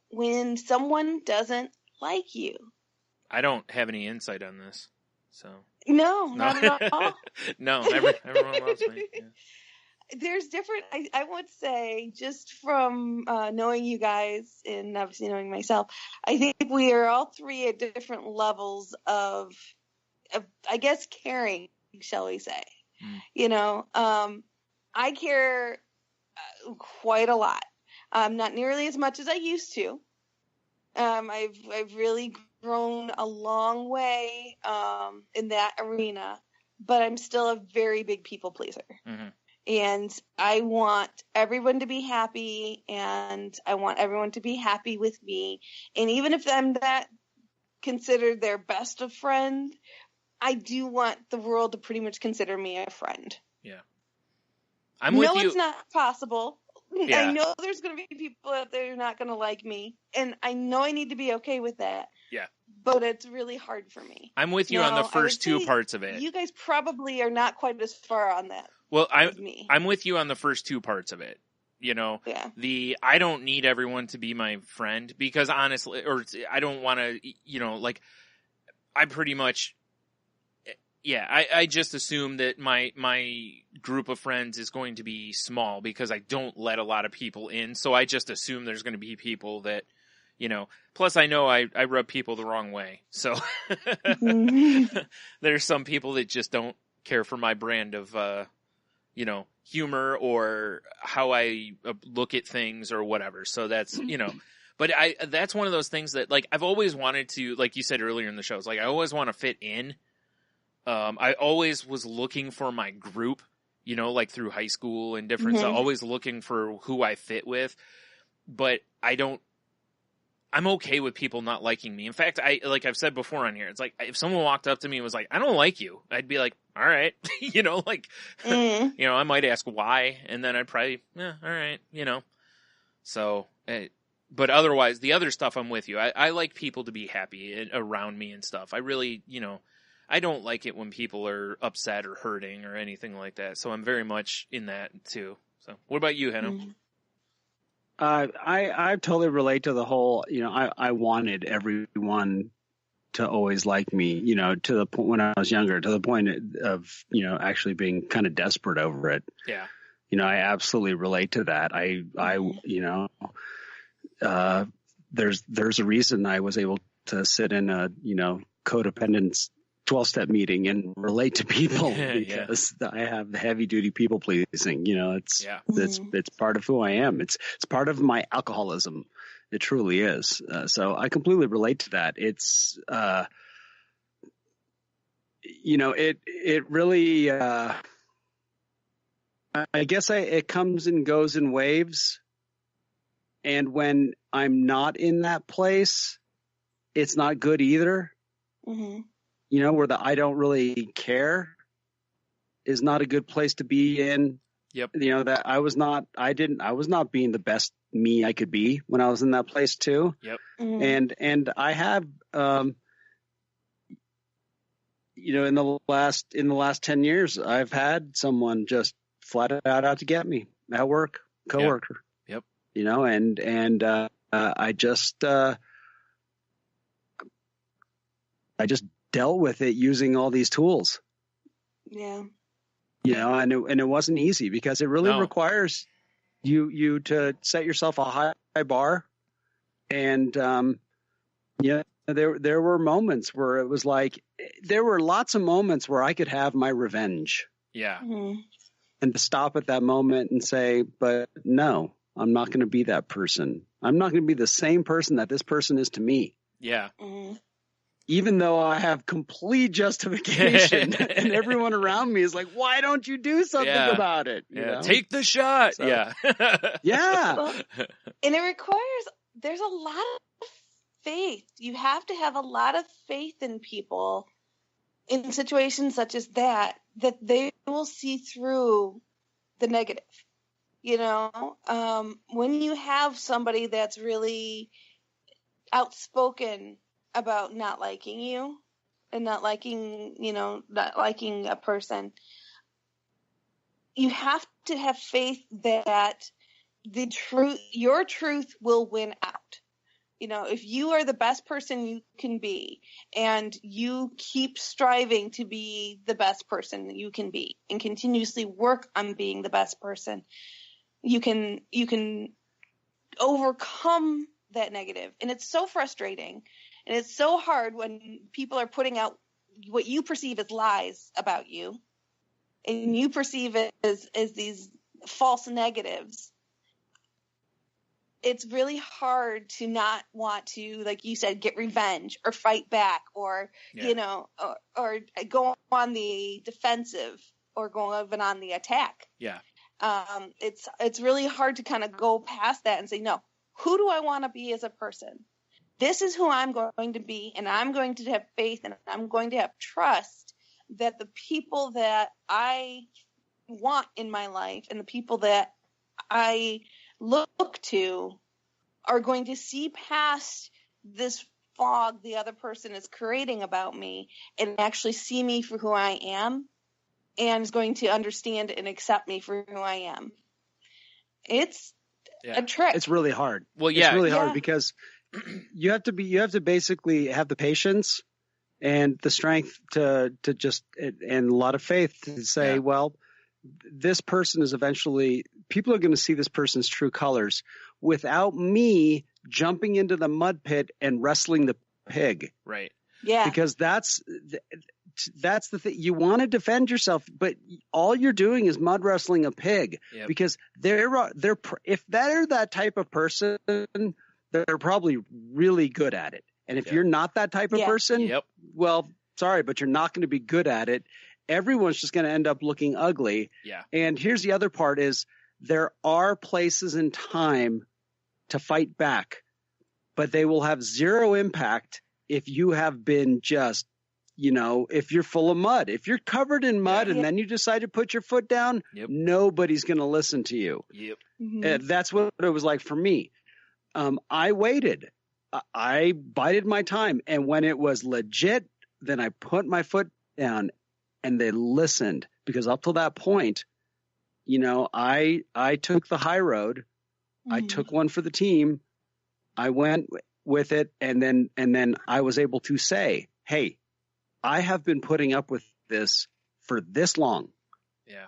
when someone doesn't like you. I don't have any insight on this, so. No, not at all. No, everyone loves me. Yeah. There's different, I would say, just from knowing you guys and obviously knowing myself, I think we are all three at different levels of I guess, caring, shall we say. I care quite a lot. Not nearly as much as I used to. I've really grown a long way in that arena, but I'm still a very big people pleaser. Mm-hmm. And I want everyone to be happy, and I want everyone to be happy with me. And even if I'm not considered their best of friend, I do want the world to pretty much consider me a friend. Yeah. I'm with you. No, it's not possible. Yeah. I know there's going to be people out there who are not going to like me, and I know I need to be okay with that. Yeah. But it's really hard for me. I'm with you on the first two parts of it. You guys probably are not quite as far on that. Well, as me. I'm with you on the first two parts of it. Yeah. I don't need everyone to be my friend, because honestly, or I don't want to, I pretty much, yeah, I just assume that my group of friends is going to be small, because I don't let a lot of people in. So I just assume there's going to be people that, plus I know I rub people the wrong way. So there's some people that just don't care for my brand of, humor or how I look at things or whatever. So that's, but that's one of those things that, like, I've always wanted to, like you said earlier in the show, it's like, I always want to fit in. I always was looking for my group, like through high school and different stuff, always looking for who I fit with, but I'm okay with people not liking me. In fact, like I've said before on here, it's like, if someone walked up to me and was like, I don't like you, I'd be like, all right, I might ask why, and then I'd probably, all right, so, but otherwise, the other stuff, I'm with you. I like people to be happy around me and stuff. I really, I don't like it when people are upset or hurting or anything like that. So I'm very much in that too. So what about you, Henno? I totally relate to the whole, I wanted everyone to always like me, to the point when I was younger, to the point of, actually being kind of desperate over it. Yeah. I absolutely relate to that. There's a reason I was able to sit in a, codependence 12-step meeting and relate to people Yeah. because I have the heavy duty people pleasing. You know, it's part of who I am. It's part of my alcoholism. It truly is. So I completely relate to that. It's, you know, it really, I guess it comes and goes in waves. And when I'm not in that place, it's not good either. Mm-hmm. You know, where the I don't really care is not a good place to be in. Yep. You know, that I was not being the best me I could be when I was in that place too. Yep. Mm-hmm. And I have, you know, in the last 10 years, I've had someone just flat out to get me at work, coworker. Yep. You know, and I just dealt with it using all these tools. Yeah. You know, and it wasn't easy because it really No. requires you to set yourself a high bar. And yeah, there were moments where it was like there were lots of moments where I could have my revenge. Yeah. Mm-hmm. And to stop at that moment and say, but no, I'm not going to be that person. I'm not going to be the same person that this person is to me. Yeah. Mm-hmm. Even though I have complete justification and everyone around me is like, why don't you do something Yeah. about it? You Yeah. know? Take the shot. So- Yeah. Yeah. Well, and it requires, there's a lot of faith. You have to have a lot of faith in people in situations such as that they will see through the negative. You know, when you have somebody that's really outspoken about not liking you and not liking a person, you have to have faith that your truth will win out. You know, if you are the best person you can be and you keep striving to be the best person that you can be and continuously work on being the best person, you can overcome that negative. And it's so frustrating and it's so hard when people are putting out what you perceive as lies about you and you perceive it as these false negatives. It's really hard to not want to, like you said, get revenge or fight back or, Yeah. you know, or go on the defensive or go even on the attack. Yeah. It's really hard to kind of go past that and say, no, who do I want to be as a person? This is who I'm going to be, and I'm going to have faith and I'm going to have trust that the people that I want in my life and the people that I look to are going to see past this fog the other person is creating about me and actually see me for who I am and is going to understand and accept me for who I am. It's Yeah. a trick. It's really hard. Well, yeah. It's really Yeah. hard because you have to basically have the patience and the strength to just, and a lot of faith to say, Yeah. well, this person is eventually, people are going to see this person's true colors without me jumping into the mud pit and wrestling the pig. Right. Yeah. Because that's the thing. You want to defend yourself, but all you're doing is mud wrestling a pig. Yep. Because if they're that type of person, they're probably really good at it. And if Yep. you're not that type of Yeah. person, Yep. well, sorry, but you're not going to be good at it. Everyone's just going to end up looking ugly. Yeah. And here's the other part is there are places in time to fight back, but they will have zero impact if you have been just, you know, if you're full of mud. If you're covered in mud and Yeah. then you decide to put your foot down, Yep. nobody's going to listen to you. Yep. Mhm. That's what it was like for me. I waited. I bided my time. And when it was legit, then I put my foot down and they listened, because up till that point, you know, I took the high road. I Mhm. took one for the team. I went with it. And then I was able to say, hey, I have been putting up with this for this long. Yeah.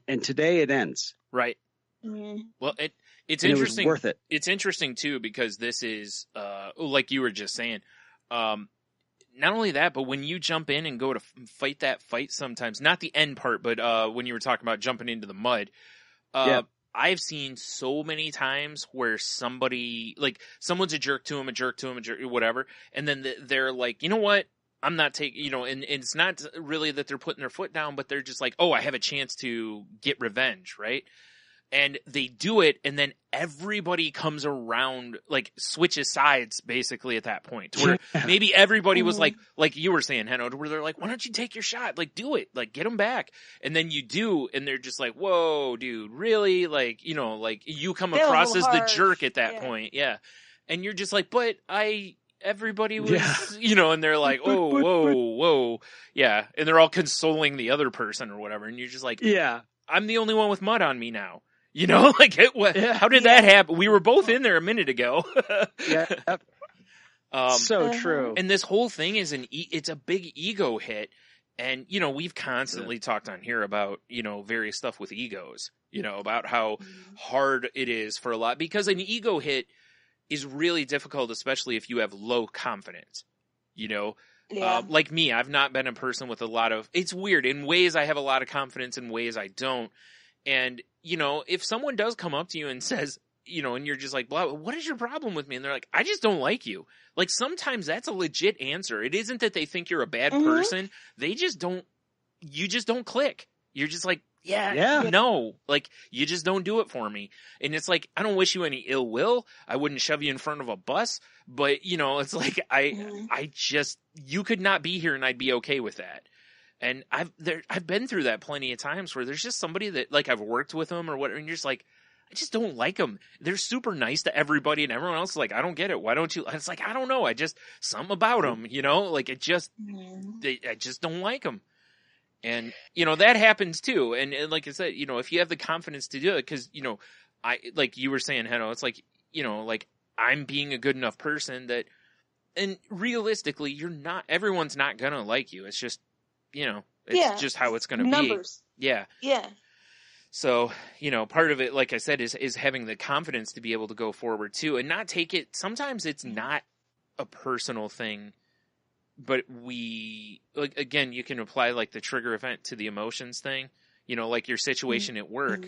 And today it ends. Right. Mhm. Well, it's And interesting. it was worth it. It's interesting too because this is like you were just saying. not only that, but when you jump in and go to fight that fight sometimes, not the end part, but when you were talking about jumping into the mud, I've seen so many times where somebody, like, someone's a jerk to him, whatever, and then they're like, you know what? I'm not taking, and it's not really that they're putting their foot down, but they're just like, oh, I have a chance to get revenge, right? And they do it, and then everybody comes around, like, switches sides, basically, at that point. Where maybe everybody was like you were saying, Heno, where they're like, why don't you take your shot? Like, do it. Like, get them back. And then you do, and they're just like, whoa, dude, really? Like, like, you come across as the jerk at that point. Yeah. And you're just like, but everybody was, and they're like, whoa. Yeah. And they're all consoling the other person or whatever. And you're just like, I'm the only one with mud on me now. Like, how did that happen? We were both in there a minute ago. So true. And this whole thing is it's a big ego hit. And, we've constantly talked on here about, various stuff with egos, about how hard it is for a lot, because an ego hit is really difficult, especially if you have low confidence, like me, I've not been a person with a lot of, it's weird. In ways I have a lot of confidence, in ways I don't. And, if someone does come up to you and says, and you're just like, blah, what is your problem with me? And they're like, I just don't like you. Like, sometimes that's a legit answer. It isn't that they think you're a bad person. They just don't, you just don't click. You're just like, no, like, you just don't do it for me. And it's like, I don't wish you any ill will. I wouldn't shove you in front of a bus, but it's like, I just, you could not be here and I'd be okay with that. And I've been through that plenty of times where there's just somebody that, like, I've worked with them or whatever, and you're just like, I just don't like them. They're super nice to everybody, and everyone else is like, I don't get it. Why don't you? And it's like, I don't know. I just, something about them, like, it just, I just don't like them. And, that happens too. And like I said, if you have the confidence to do it, because, I, like you were saying, Heno, it's like, like, I'm being a good enough person that, and realistically, everyone's not gonna like you. It's just, it's just how it's going to be. Numbers. Yeah. Yeah. So, part of it, like I said, is having the confidence to be able to go forward too, and not take it. Sometimes it's not a personal thing, but again, you can apply, like, the trigger event to the emotions thing, like your situation at work,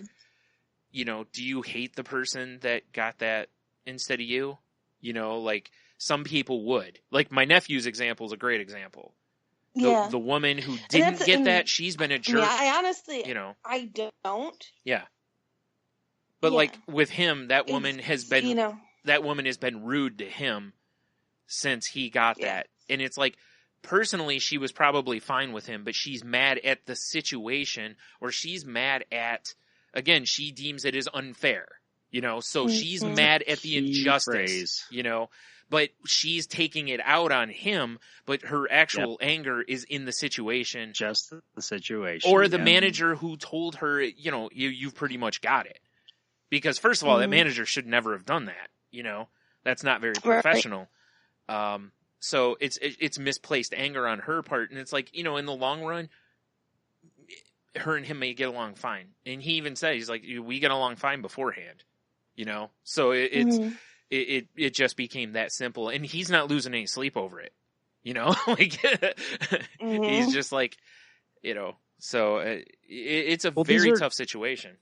do you hate the person that got that instead of you? Like, some people would. Like, my nephew's example is a great example. The woman who didn't get that, she's been a jerk. Yeah, I honestly, I don't. Yeah. But like with him, that woman has been, that woman has been rude to him since he got that. And it's like, personally, she was probably fine with him, but she's mad at the situation, or she's mad at, again, she deems it as unfair, so she's mad at the injustice, but she's taking it out on him, but her actual anger is in the situation. Just the situation. Or the manager who told her, you've pretty much got it. Because first of all, that manager should never have done that. That's not very professional. Right. So it's misplaced anger on her part. And it's like, in the long run, her and him may get along fine. And he even said, he's like, we get along fine beforehand, so it's, it just became that simple, and he's not losing any sleep over it, like he's just like, so it's a very tough situation.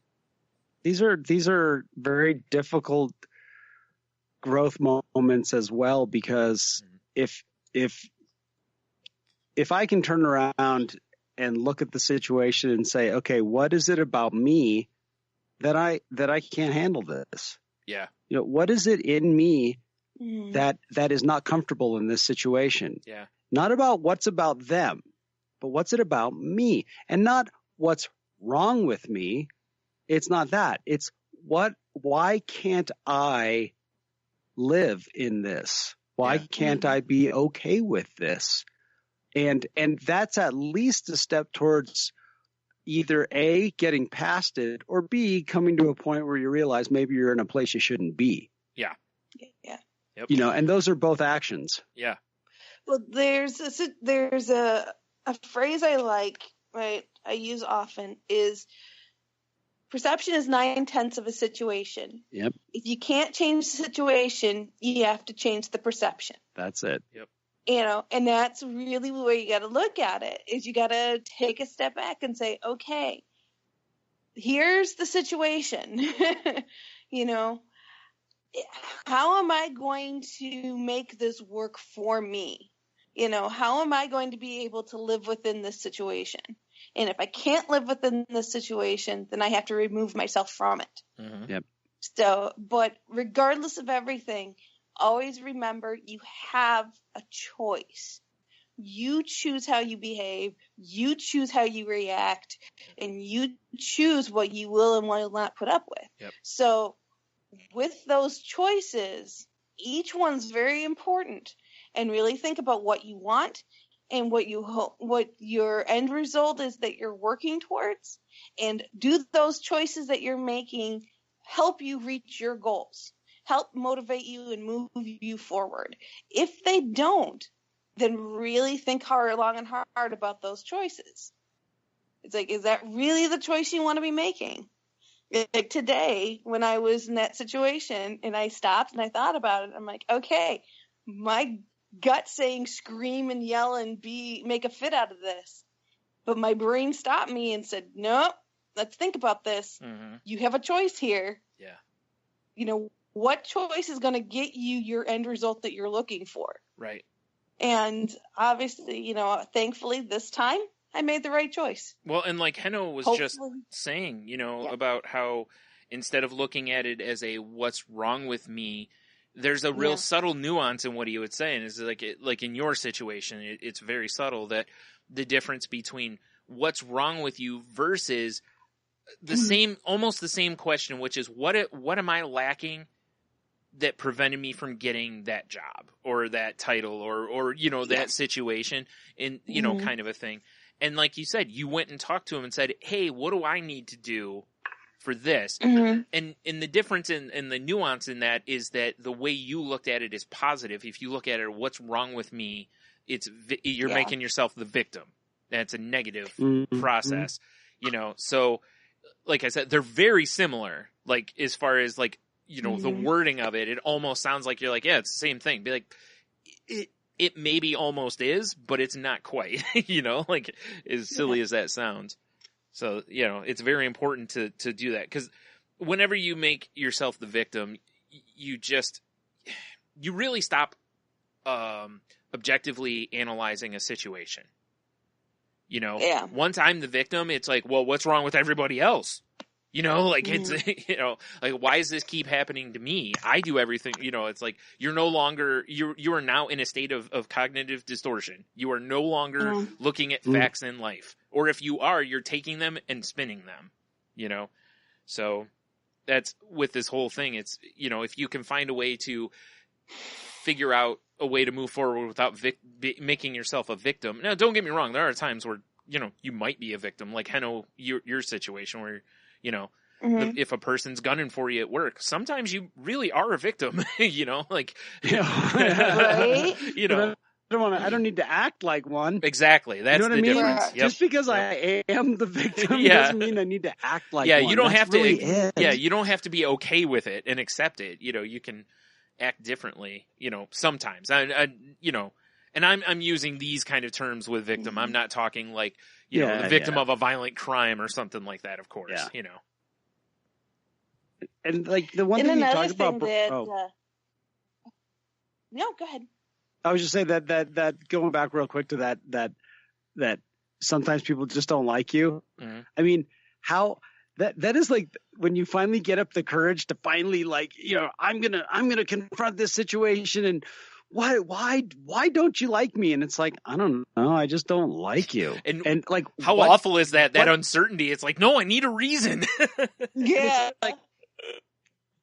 These are very difficult growth moments as well, because if I can turn around and look at the situation and say, okay, what is it about me that I can't handle this? Yeah. What is it in me that is not comfortable in this situation? Yeah. Not about what's about them, but what's it about me? And not what's wrong with me. It's not that. It's why can't I live in this? Why can't I be okay with this? And that's at least a step towards either A, getting past it, or B, coming to a point where you realize maybe you're in a place you shouldn't be. Yeah. Yeah. Yep. And those are both actions. Yeah. Well, there's a phrase I like, right, I use often, is perception is 9/10 of a situation. Yep. If you can't change the situation, you have to change the perception. That's it. Yep. And that's really the way you got to look at it, is you got to take a step back and say, okay, here's the situation. How am I going to make this work for me? How am I going to be able to live within this situation? And if I can't live within this situation, then I have to remove myself from it. Mm-hmm. Yep. So, but regardless of everything, always remember you have a choice. You choose how you behave, you choose how you react, and you choose what you will and will not put up with. Yep. So with those choices, each one's very important, and really think about what you want and what your end result is that you're working towards, and do those choices that you're making help you reach your goals, help motivate you and move you forward. If they don't, then really think long and hard about those choices. It's like, is that really the choice you want to be making? Like today, when I was in that situation and I stopped and I thought about it, I'm like, okay, my gut saying scream and yell and make a fit out of this. But my brain stopped me and said, nope, let's think about this. Mm-hmm. You have a choice here. Yeah. What choice is going to get you your end result that you're looking for? Right. And obviously, thankfully this time I made the right choice. Well, and like Henno was just saying, about how instead of looking at it as a what's wrong with me, there's a real subtle nuance in what he would say. And it's like in your situation, it's very subtle, that the difference between what's wrong with you versus almost the same question, which is what am I lacking that prevented me from getting that job or that title or that situation, and kind of a thing. And like you said, you went and talked to him and said, hey, what do I need to do for this? Mm-hmm. And the difference in the nuance in that is that the way you looked at it is positive. If you look at it, what's wrong with me, you're making yourself the victim. That's a negative process, So, like I said, they're very similar. Like as far as like the wording of it, it almost sounds like you're like, yeah, it's the same thing. Be like, it maybe almost is, but it's not quite. Like as silly as that sounds. So it's very important to do that, because whenever you make yourself the victim, you really stop objectively analyzing a situation. Once I'm the victim, it's like, well, what's wrong with everybody else? It's, like, why does this keep happening to me? I do everything, it's like, you're no longer, you are now in a state of cognitive distortion. You are no longer looking at facts in life. Or if you are, you're taking them and spinning them, So that's with this whole thing. It's, if you can find a way to figure out a way to move forward without making yourself a victim. Now, don't get me wrong. There are times where, you might be a victim, like Henno, your situation where, if a person's gunning for you at work, sometimes you really are a victim, right? I don't need to act like one. Exactly. That's the difference. Yep. Just because I am the victim doesn't mean I need to act like one. You don't have to. Really you don't have to be okay with it and accept it. You can act differently. Sometimes. And I'm using these kind of terms with victim. I'm not talking like the victim of a violent crime or something like that. Of course, And like the one thing you talked about. No, go ahead. I was just saying that going back real quick to that sometimes people just don't like you. Mm-hmm. I mean, how that is like when you finally get up the courage to finally I'm gonna confront this situation, and why don't you like me? And it's like, I don't know, I just don't like you. And like, how awful is that uncertainty? It's like, no, I need a reason. Yeah. Like,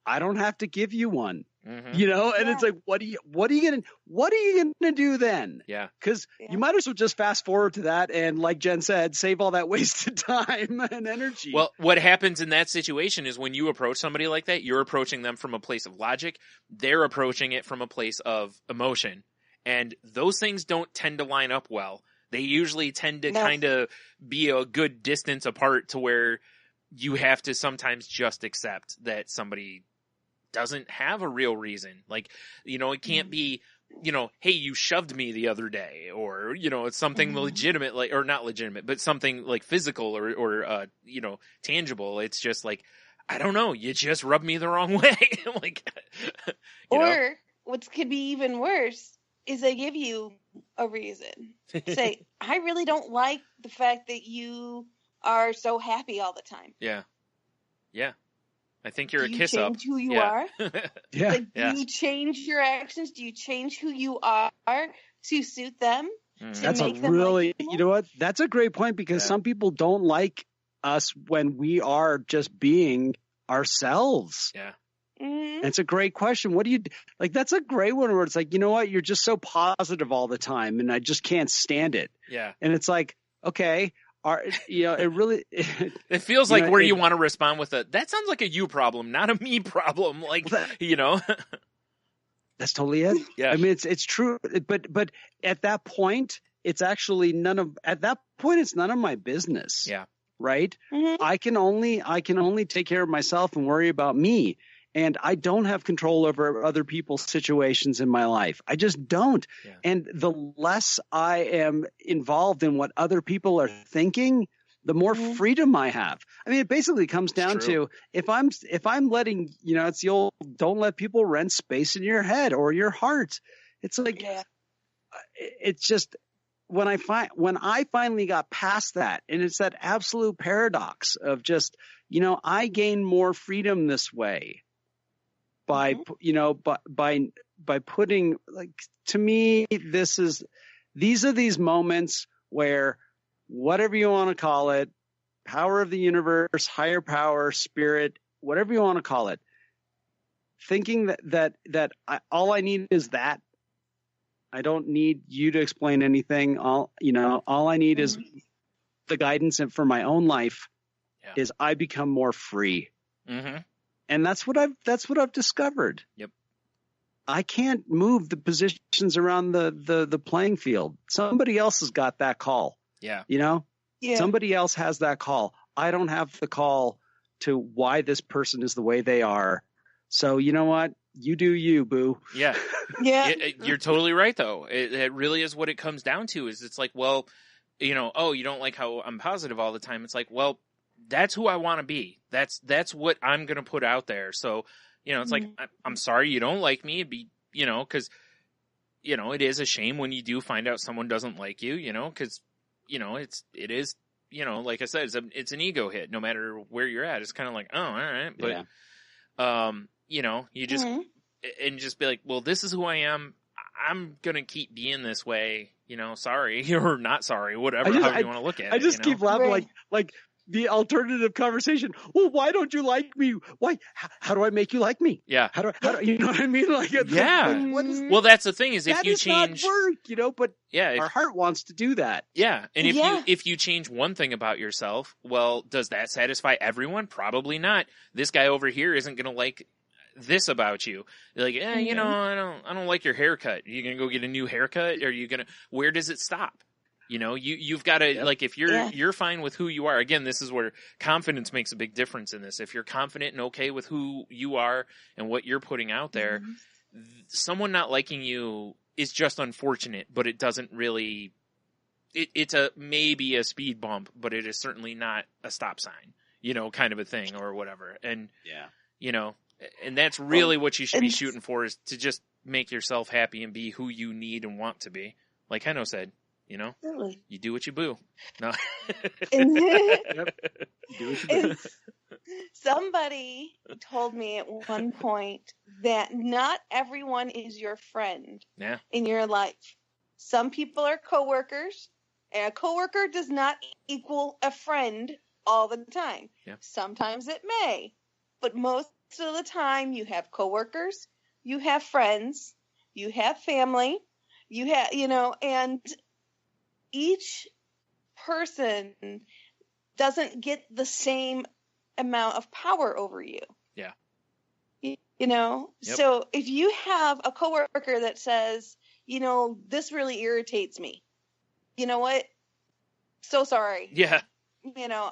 I don't have to give you one. Mm-hmm. And it's like, what are you gonna do then? Yeah. Because you might as well just fast forward to that and, like Jen said, save all that wasted time and energy. Well, what happens in that situation is when you approach somebody like that, you're approaching them from a place of logic. They're approaching it from a place of emotion. And those things don't tend to line up well. They usually tend to kind of be a good distance apart, to where you have to sometimes just accept that somebody doesn't have a real reason. Like, it can't be you know, hey, you shoved me the other day, or, you know, it's something legitimate, like, or not legitimate, but something like physical or you know, tangible. It's just like, I don't know, you just rubbed me the wrong way. Like, you know? Or what could be even worse is they give you a reason. Say, I really don't like the fact that you are so happy all the time. Yeah. Yeah. I think you're Do a you kiss up. change who you Yeah. are? Yeah. Like, Yeah. do you change your actions? Do you change who you are to suit them? To That's a make them really, like you? you know what? That's a great point, because Yeah. some people don't like us when we are just being ourselves. Yeah. Mhm. And it's a great question. What do you like? That's a great one where it's like, you know what? You're just so positive all the time, and I just can't stand it. Yeah. And it's like, okay, it really. It feels You like know, where it- you want to respond with that sounds like a you problem, not a me problem. Like, you know? That's totally it. Yeah. I mean, it's true, but at that point, it's actually none of my business. Yeah. Right. Mhm. I can only take care of myself and worry about me. And I don't have control over other people's situations in my life. I just don't. Yeah. And the less I am involved in what other people are thinking, the more Mhm. freedom I have. I mean, it basically comes down true. to if I'm letting, you know, it's the old, don't let people rent space in your head or your heart. It's like, Yeah. it's just, when I finally got past that, and it's that absolute paradox of just, you know, I gain more freedom this way by, you know, by putting, like, to me, these are these moments where, whatever you want to call it, power of the universe, higher power, spirit, whatever you want to call it, thinking that all I need is that. I don't need you to explain anything. All I need is the guidance, and for my own life is I become more free. Mm-hmm. And that's what I've discovered. Yep. I can't move the positions around the playing field. Somebody else has got that call. Yeah. You know? Yeah. Somebody else has that call. I don't have the call to why this person is the way they are. So you know what? You do you, boo. Yeah. Yeah. You're totally right, though. It really is what it comes down to. Is it's like, well, you know, oh, you don't like how I'm positive all the time. It's like, well, that's who I want to be. That's what I'm going to put out there. So, you know, it's like, I'm sorry you don't like me. It'd be, you know, because, you know, it is a shame when you do find out someone doesn't like you, you know, because, you know, it is, you know, like I said, it's an ego hit no matter where you're at. It's kind of like, oh, all right. But, you know, you just, and just be like, well, this is who I am. I'm going to keep being this way, you know, sorry or not sorry, whatever, however you want to look at it. I just keep laughing, Right. like the alternative conversation. Well, why don't you like me? Why? How do I make you like me? Yeah. How do you know what I mean? Like, Yeah. like, what is, Well, that's the thing is if that you does change, not work, you know, but yeah, our heart wants to do that. yeah. And Yeah. if you change one thing about yourself, well, does that satisfy everyone? Probably not. This guy over here isn't going to like this about you. You're like, you know, I don't like your haircut. Are you going to go get a new haircut? Or are you going to, where does it stop? You know, you've got to, like, if you're fine with who you are, again, this is where confidence makes a big difference in this. If you're confident and okay with who you are and what you're putting out there, someone not liking you is just unfortunate, but it doesn't really, it's maybe a speed bump, but it is certainly not a stop sign, you know, kind of a thing or whatever. And, you know, and that's really what you should be shooting for, is to just make yourself happy and be who you need and want to be. Like Heno said. You know, you do what you boo. No. And somebody told me at one point that not everyone is your friend in your life. Some people are coworkers, and a coworker does not equal a friend all the time. Yeah. Sometimes it may, but most of the time you have coworkers, you have friends, you have family, you have, you know, and each person doesn't get the same amount of power over you. Yeah. You know, so if you have a coworker that says, you know, this really irritates me, you know what? So sorry. Yeah. You know,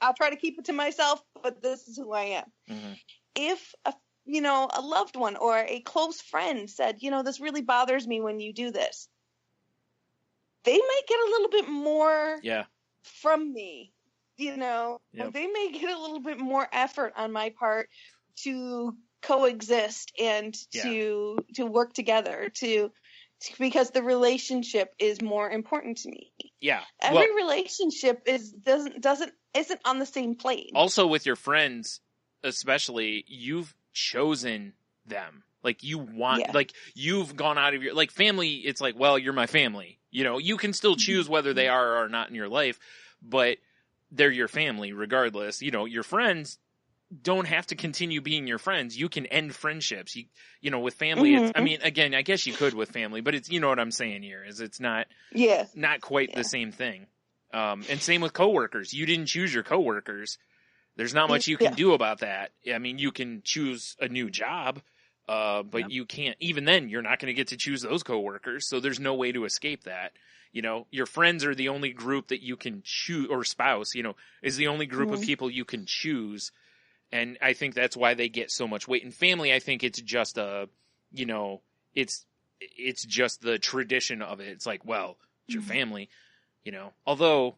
I'll try to keep it to myself, but this is who I am. Mm-hmm. If a a loved one or a close friend said, this really bothers me when you do this, they might get a little bit more from me. They may get a little bit more effort on my part to coexist and to work together because the relationship is more important to me. Yeah. Every relationship isn't on the same plane. Also with your friends, especially, you've chosen them. Like you want, like you've gone out of your, like family. It's like, well, you're my family. You can still choose whether they are or not in your life, but they're your family regardless. Your friends don't have to continue being your friends. You can end friendships. With family, it's, I mean, again, I guess you could with family, but it's, what I'm saying here is it's not quite the same thing. And same with coworkers. You didn't choose your coworkers. There's not much you can do about that. I mean, you can choose a new job, but you can't, even then, you're not going to get to choose those coworkers. So there's no way to escape that. Your friends are the only group that you can choose, or spouse, is the only group of people you can choose. And I think that's why they get so much weight. In family, I think it's just it's just the tradition of it. It's like, well, it's your family, although,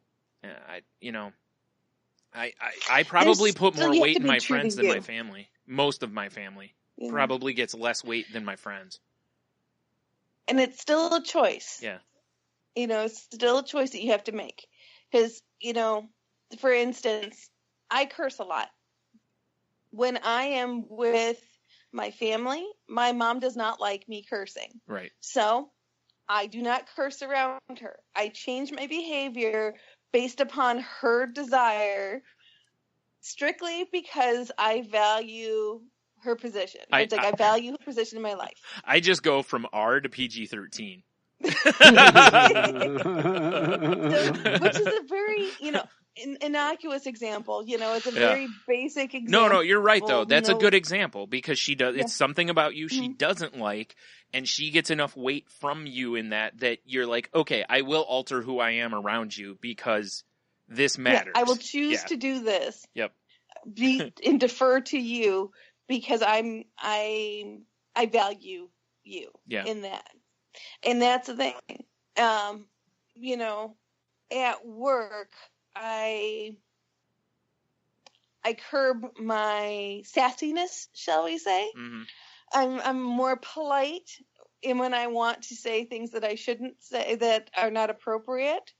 I probably put more weight in my friends than my family. Most of my family probably gets less weight than my friends. And it's still a choice. Yeah. It's still a choice that you have to make. Because, for instance, I curse a lot. When I am with my family, my mom does not like me cursing. Right. So I do not curse around her. I change my behavior based upon her desire, strictly because I value her position. I value her position in my life. I just go from R to PG-13. Which is a very, innocuous example. It's a very basic example. No, you're right though. That's a good example because she does. It's something about you she doesn't like, and she gets enough weight from you in that you're like, okay, I will alter who I am around you because this matters. I will choose to do this. Yep. And defer to you because I value you in that. And that's the thing. At work, I curb my sassiness, shall we say. Mm-hmm. I'm more polite and when I want to say things that I shouldn't say that are not appropriate,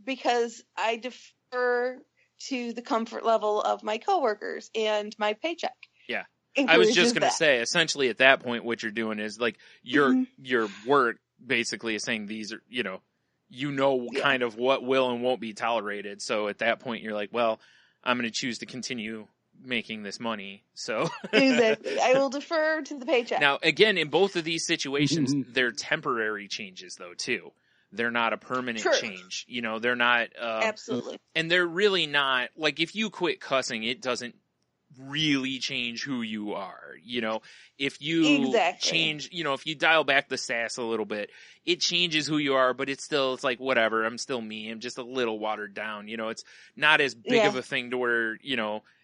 because I defer to the comfort level of my coworkers and my paycheck. Yeah. I was just going to say, essentially at that point, what you're doing is like your work basically is saying these are, kind of what will and won't be tolerated. So at that point, you're like, well, I'm going to choose to continue making this money. So exactly. I will defer to the paycheck. Now, again, in both of these situations, they're temporary changes though, too. They're not a permanent change. They're not, absolutely. And they're really not like, if you quit cussing, it doesn't really change who you are. If you change, if you dial back the sass a little bit, it changes who you are, but it's like, whatever, I'm still me. I'm just a little watered down. It's not as big of a thing to where,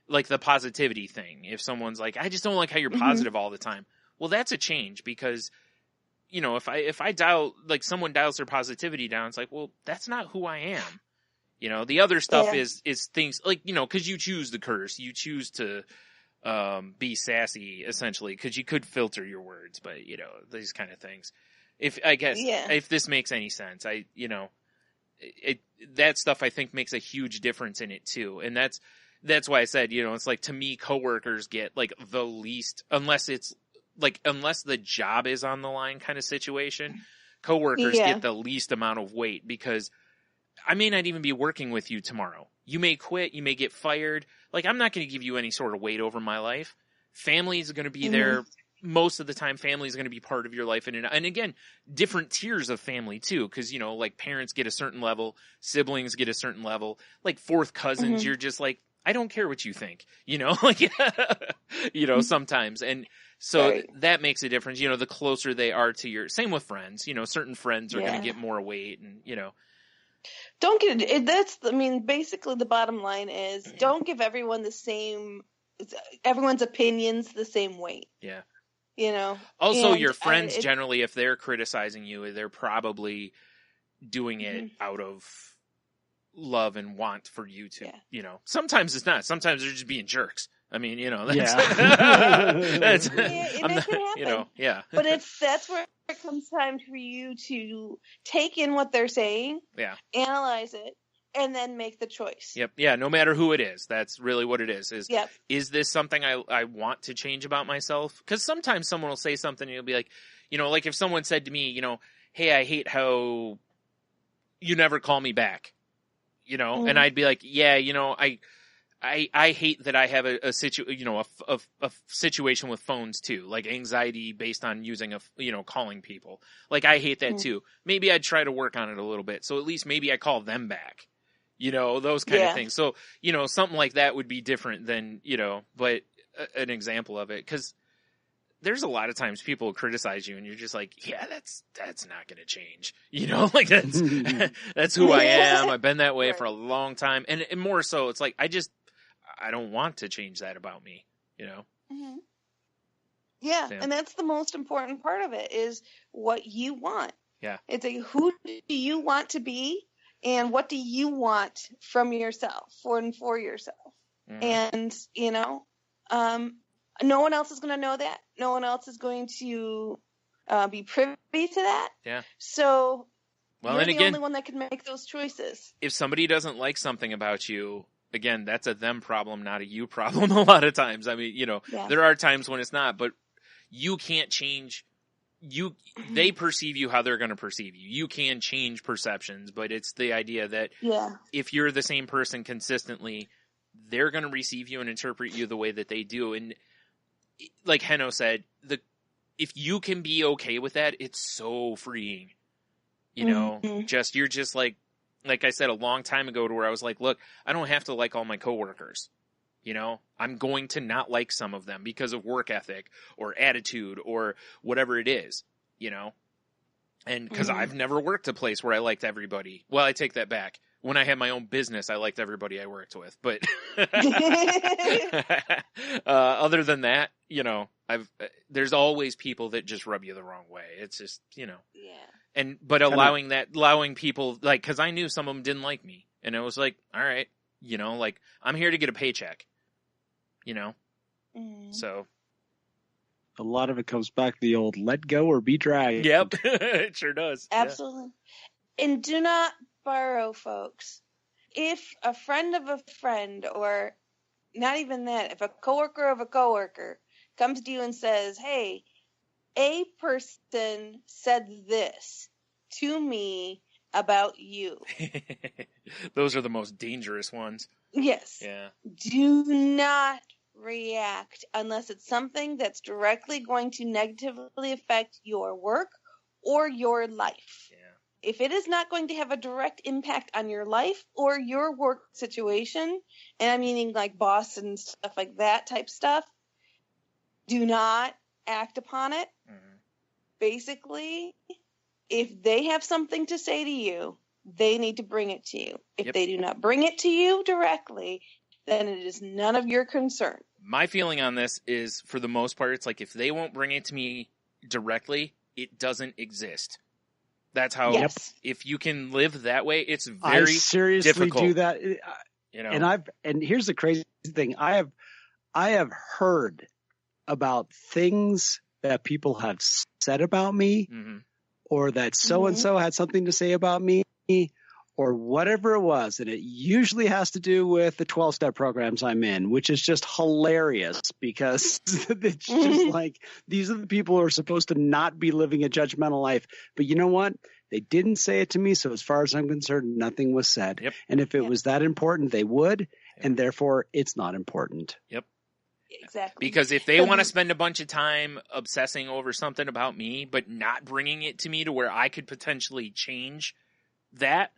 like the positivity thing. If someone's like, I just don't like how you're positive all the time. Well, that's a change because, if I dial, like someone dials their positivity down, it's like, well, that's not who I am. The other stuff is things like, cause you choose the curse, you choose to, be sassy essentially, cause you could filter your words, but these kind of things. If this makes any sense, that stuff I think makes a huge difference in it too. And that's why I said, it's like, to me, coworkers get like the least, unless the job is on the line kind of situation, coworkers get the least amount of weight because I may not even be working with you tomorrow. You may quit. You may get fired. Like, I'm not going to give you any sort of weight over my life. Family is going to be there. Most of the time, family is going to be part of your life. And again, different tiers of family too. Cause, like parents get a certain level, siblings get a certain level, like fourth cousins, you're just like, I don't care what you think, sometimes. And so that makes a difference. The closer they are to your, same with friends, certain friends are going to get more weight and, Don't get it. Basically the bottom line is don't give everyone the same everyone's opinions the same weight. Yeah. You know. Also, And your friends generally, if they're criticizing you, they're probably doing it out of love and want for you to, you know. Sometimes it's not. Sometimes they're just being jerks. I mean, you know, that's, that's it can happen. You know, yeah. But that's where it comes time for you to take in what they're saying, analyze it, and then make the choice. Yep. Yeah. No matter who it is, that's really what it is. Is this something I want to change about myself? Because sometimes someone will say something and you'll be like, you know, like if someone said to me, you know, hey, I hate how you never call me back, you know, and I'd be like, yeah, you know, I hate that I have a situation with phones too, like anxiety based on using calling people. Like I hate that too. Maybe I'd try to work on it a little bit. So at least maybe I call them back, you know, those kind of things. So, you know, something like that would be different than, you know, but an example of it. 'Cause there's a lot of times people criticize you and you're just like, yeah, that's not going to change. You know, like that's who I am. I've been that way for a long time. And more so it's like, I don't want to change that about me, you know? Yeah. And that's the most important part of it is what you want. Yeah. It's like, who do you want to be and what do you want from yourself for yourself? And, you know, no one else is going to know that. No one else is going to be privy to that. Yeah. So well, you're and the again, only one that can make those choices. If somebody doesn't like something about you, again, that's a them problem, not a you problem a lot of times. I mean, you know, there are times when it's not, but you can't change. They perceive you how they're going to perceive you. You can change perceptions, but it's the idea that if you're the same person consistently, they're going to receive you and interpret you the way that they do. And like Henno said, if you can be okay with that, it's so freeing. You know, you're just like I said a long time ago to where I was like, look, I don't have to like all my coworkers. You know, I'm going to not like some of them because of work ethic or attitude or whatever it is, you know, and because I've never worked a place where I liked everybody. Well, I take that back. When I had my own business, I liked everybody I worked with, but other than that, you know, there's always people that just rub you the wrong way. It's just, you know, but allowing people like, 'cause I knew some of them didn't like me and it was like, all right, you know, like I'm here to get a paycheck, you know? So a lot of it comes back to the old let go or be dragged. Yep. It sure does. Absolutely. Yeah. And do not borrow, folks. If a friend of a friend, or not even that, if a coworker of a coworker comes to you and says, hey, a person said this to me about you. Those are the most dangerous ones. Yes. Yeah. Do not react unless it's something that's directly going to negatively affect your work or your life. Yeah. If it is not going to have a direct impact on your life or your work situation, and I'm meaning like boss and stuff like that type stuff, do not act upon it. Basically, if they have something to say to you, they need to bring it to you. If they do not bring it to you directly, then it is none of your concern. My feeling on this is, for the most part, it's like if they won't bring it to me directly, it doesn't exist. That's how, if you can live that way, it's very I seriously difficult. Do that. You know? And here's the crazy thing. I have heard about things that people have said about me, or that so-and-so had something to say about me, or whatever it was. And it usually has to do with the 12-step programs I'm in, which is just hilarious because it's just like, these are the people who are supposed to not be living a judgmental life. But you know what? They didn't say it to me. So as far as I'm concerned, nothing was said. And if it was that important, they would. And therefore, it's not important. Exactly. Because if they want to spend a bunch of time obsessing over something about me, but not bringing it to me to where I could potentially change that,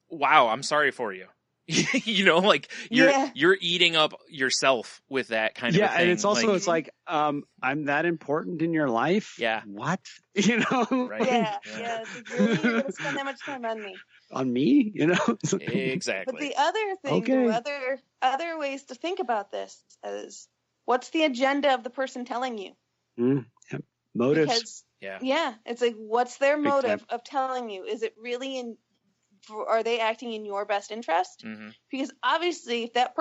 wow, I'm sorry for you. You know, like you're eating up yourself with that kind of a thing. And it's also, it's like, I'm that important in your life? Yeah. What? You know? Right. It's like, really, you're going to spend that much time on me. on me, Exactly. But the other thing, Okay. other ways to think about this is, what's the agenda of the person telling you? Yep. Motives. Because Yeah. it's like, what's their Big motive time. of telling you? Is it really are they acting in your best interest? Mm-hmm. Because obviously, if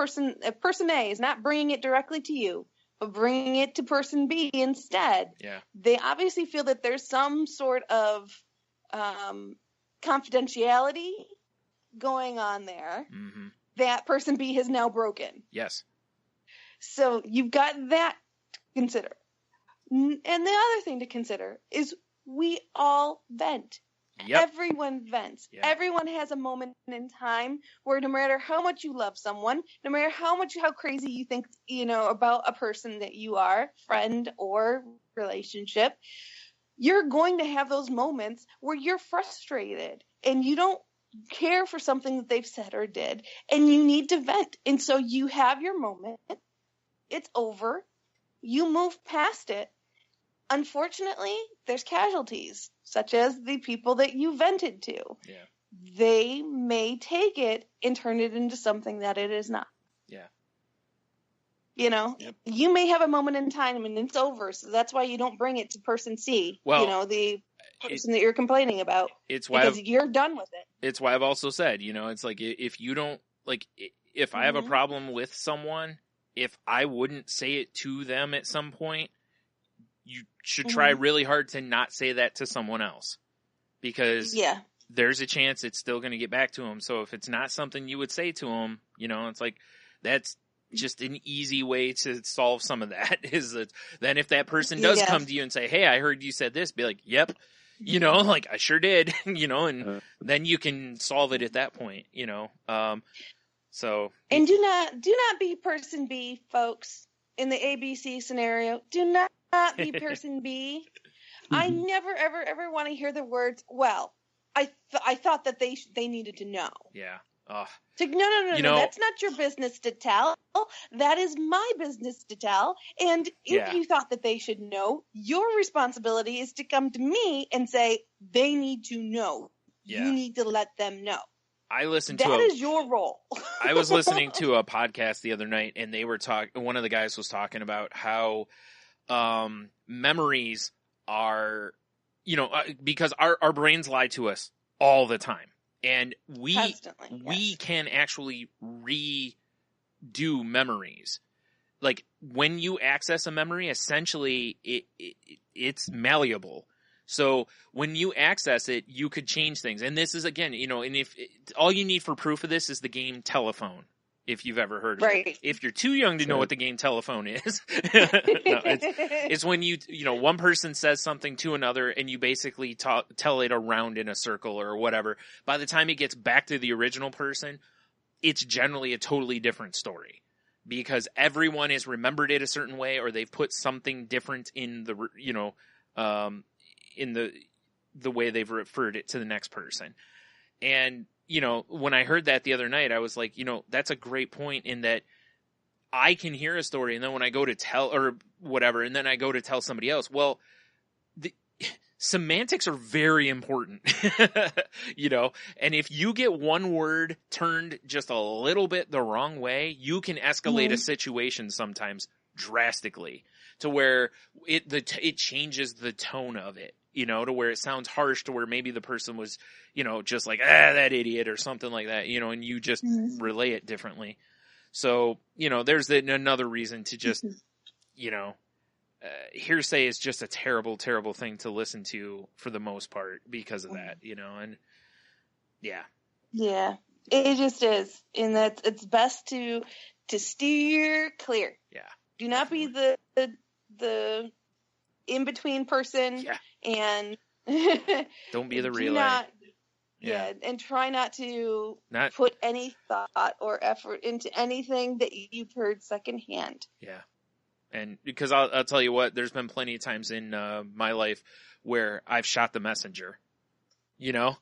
person A is not bringing it directly to you, but bringing it to person B instead, they obviously feel that there's some sort of confidentiality going on there. Mm-hmm. That person B has now broken. Yes. So you've got that to consider. And the other thing to consider is, we all vent. Yep. Everyone vents. Yeah. Everyone has a moment in time where, no matter how much you love someone, no matter how crazy you think, about a person that you are, friend or relationship, you're going to have those moments where you're frustrated and you don't care for something that they've said or did, and you need to vent. And so you have your moment. It's over. You move past it. Unfortunately, there's casualties, such as the people that you vented to. Yeah. They may take it and turn it into something that it is not. Yeah. Yep. You may have a moment in time and it's over, so that's why you don't bring it to person C, well, the person that you're complaining about. It's why because you're done with it. It's why I've also said, it's like, if you don't, like, if I have a problem with someone, if I wouldn't say it to them at some point, you should try really hard to not say that to someone else, because there's a chance it's still going to get back to them. So if it's not something you would say to them, it's like, that's just an easy way to solve some of that, is that then if that person does come to you and say, hey, I heard you said this, be like, yep, like, I sure did, and then you can solve it at that point, so. And do not be person B, folks, in the ABC scenario. Do not be person B. I never, ever, ever want to hear the words, well, I thought that they needed to know. Yeah. No, that's not your business to tell. That is my business to tell. And if you thought that they should know, your responsibility is to come to me and say, they need to know. Yeah. You need to let them know. That is your role. I was listening to a podcast the other night, and they were one of the guys was talking about how memories are, because our brains lie to us all the time. And we can actually redo memories. Like, when you access a memory, essentially it's malleable. So when you access it, you could change things. And this is, again, and if all you need for proof of this is the game Telephone, if you've ever heard of it. If you're too young to know what the game Telephone is, it's when one person says something to another and you basically tell it around in a circle or whatever. By the time it gets back to the original person, it's generally a totally different story, because everyone has remembered it a certain way, or they've put something different in in the way they've referred it to the next person. And when I heard that the other night, I was like, that's a great point, in that I can hear a story, and then when I go to tell or whatever, and then I go to tell somebody else, well, the semantics are very important, and if you get one word turned just a little bit the wrong way, you can escalate a situation sometimes drastically, to where it changes the tone of it, to where it sounds harsh, to where maybe the person was, just like, that idiot or something like that, and you just relay it differently. So, there's another reason to just, hearsay is just a terrible, terrible thing to listen to for the most part because of that, and yeah. Yeah, it just is. And that it's best to steer clear. Yeah. Do not be the in-between person, and don't be the relay. And try not to put any thought or effort into anything that you've heard secondhand. Yeah. And because I'll tell you what, there's been plenty of times in my life where I've shot the messenger. Because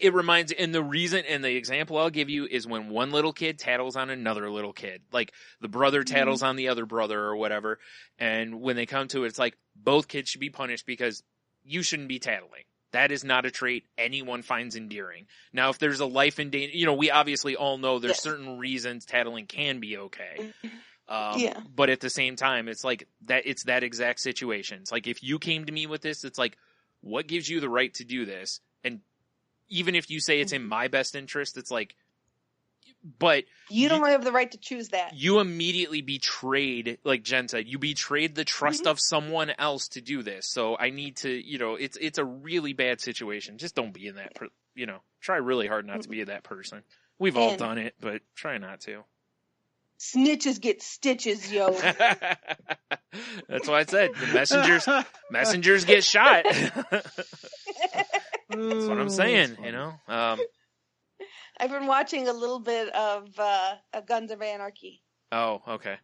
it reminds, and the reason, and the example I'll give you is when one little kid tattles on another little kid, like the brother tattles on the other brother or whatever. And when they come to it, it's like both kids should be punished because you shouldn't be tattling. That is not a trait anyone finds endearing. Now, if there's a life in danger, we obviously all know there's certain reasons tattling can be okay. But at the same time, it's like that. It's that exact situation. It's like if you came to me with this, it's like, what gives you the right to do this? And even if you say it's in my best interest, it's like, but you don't have the right to choose that. You immediately betrayed, like Jen said, you betrayed the trust of someone else to do this. So I need to, it's a really bad situation. Just don't be in that, try really hard not to be that person. We've all done it, but try not to. Snitches get stitches, yo. That's why I said the messengers get shot. That's what I'm saying, I've been watching a little bit of Guns of Anarchy. Oh, okay.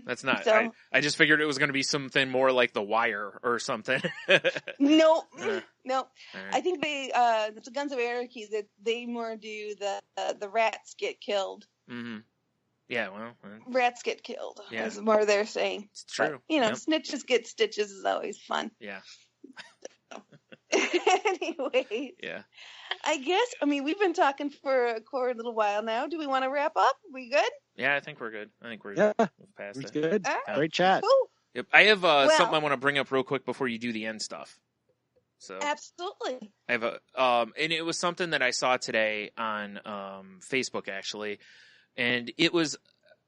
That's not. So, I just figured it was going to be something more like The Wire or something. No. Right. I think the Guns of Anarchy, that they more do the rats get killed. Mm-hmm. Yeah, well, rats get killed. Yeah. Is more they're saying. It's true. But, snitches get stitches is always fun. Yeah. Anyway. Yeah. I guess, we've been talking for a little while now. Do we want to wrap up? We good? Yeah, I think we're good. I think we're past it. Good. Right. Great chat. Cool. Yep. I have something I want to bring up real quick before you do the end stuff. So absolutely. I have and it was something that I saw today on Facebook actually, and it was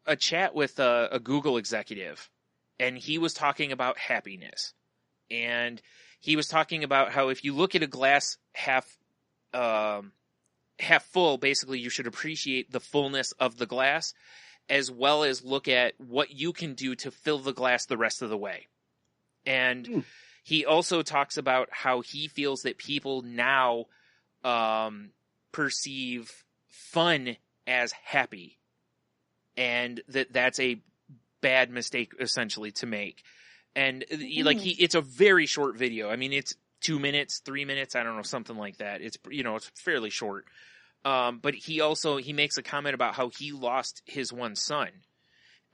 a chat with a Google executive, and he was talking about happiness, and he was talking about how if you look at a glass half full, basically you should appreciate the fullness of the glass, as well as look at what you can do to fill the glass the rest of the way. And he also talks about how he feels that people now perceive fun as happy, and that's a bad mistake essentially to make. And it's a very short video. It's 2 minutes, 3 minutes, I don't know, something like that. It's it's fairly short. But he makes a comment about how he lost his one son,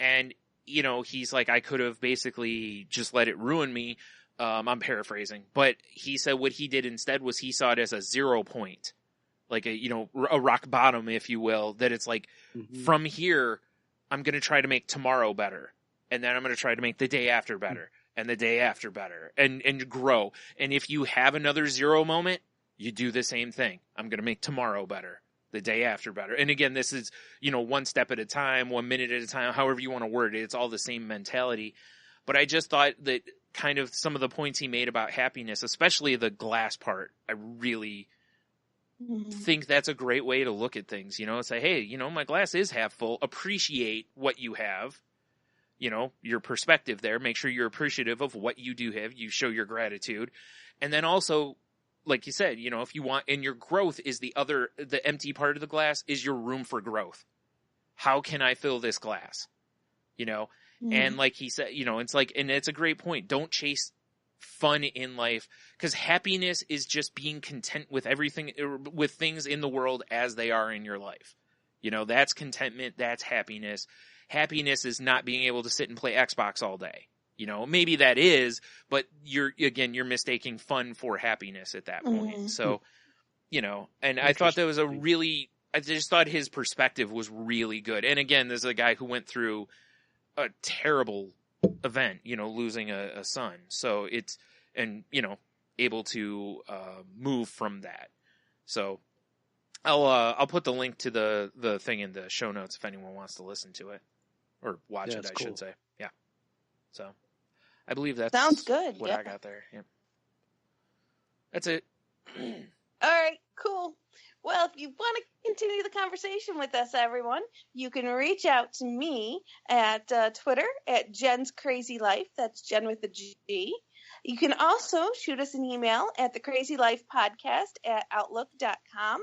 and he's like, I could have basically just let it ruin me. I'm paraphrasing, but he said what he did instead was he saw it as a 0 point, like a rock bottom, if you will. That it's like from here, I'm going to try to make tomorrow better. And then I'm going to try to make the day after better, and the day after better, and grow. And if you have another 0 moment, you do the same thing. I'm going to make tomorrow better, the day after better. And again, this is, one step at a time, 1 minute at a time, however you want to word it. It's all the same mentality. But I just thought that kind of some of the points he made about happiness, especially the glass part, I really think that's a great way to look at things, say, hey, my glass is half full. Appreciate what you have. Your perspective there. Make sure you're appreciative of what you do have. You show your gratitude. And then also, like you said, if you want, and your growth is the empty part of the glass is your room for growth. How can I fill this glass? And like he said, it's like, and it's a great point. Don't chase fun in life, because happiness is just being content with everything, with things in the world as they are in your life. That's contentment. That's happiness. Happiness is not being able to sit and play Xbox all day. Maybe that is, but you're mistaking fun for happiness at that point. So, and I thought that was I just thought his perspective was really good. And again, there's a guy who went through a terrible event, losing a son. So it's, and, able to move from that. So I'll put the link to the thing in the show notes if anyone wants to listen to it. Or watch it, I should say. Yeah. So, I believe that sounds good. What I got there. Yeah. That's it. All right, cool. Well, if you want to continue the conversation with us, everyone, you can reach out to me at Twitter at Jen's Crazy Life. That's Jen with a G. You can also shoot us an email at thecrazylifepodcast@outlook.com.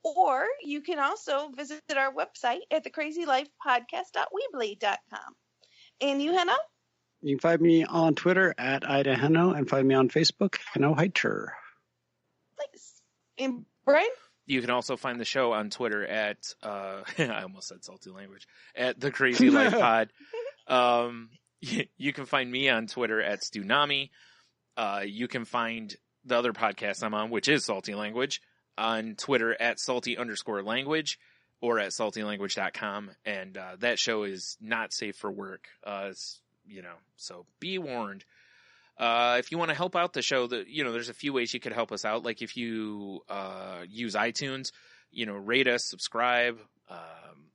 Or you can also visit our website at thecrazylifepodcast.weebly.com. And you, Henno? You can find me on Twitter at Ida Henno, and find me on Facebook, Henno Heiter. Nice. And Brian? You can also find the show on Twitter at, I almost said salty language, at The Crazy Life Pod. You can find me on Twitter at Stunami. You can find the other podcast I'm on, which is Salty Language, on Twitter at salty_language or at saltylanguage.com. And that show is not safe for work. So be warned. If you want to help out the show, there's a few ways you could help us out. Like if you use iTunes, rate us, subscribe,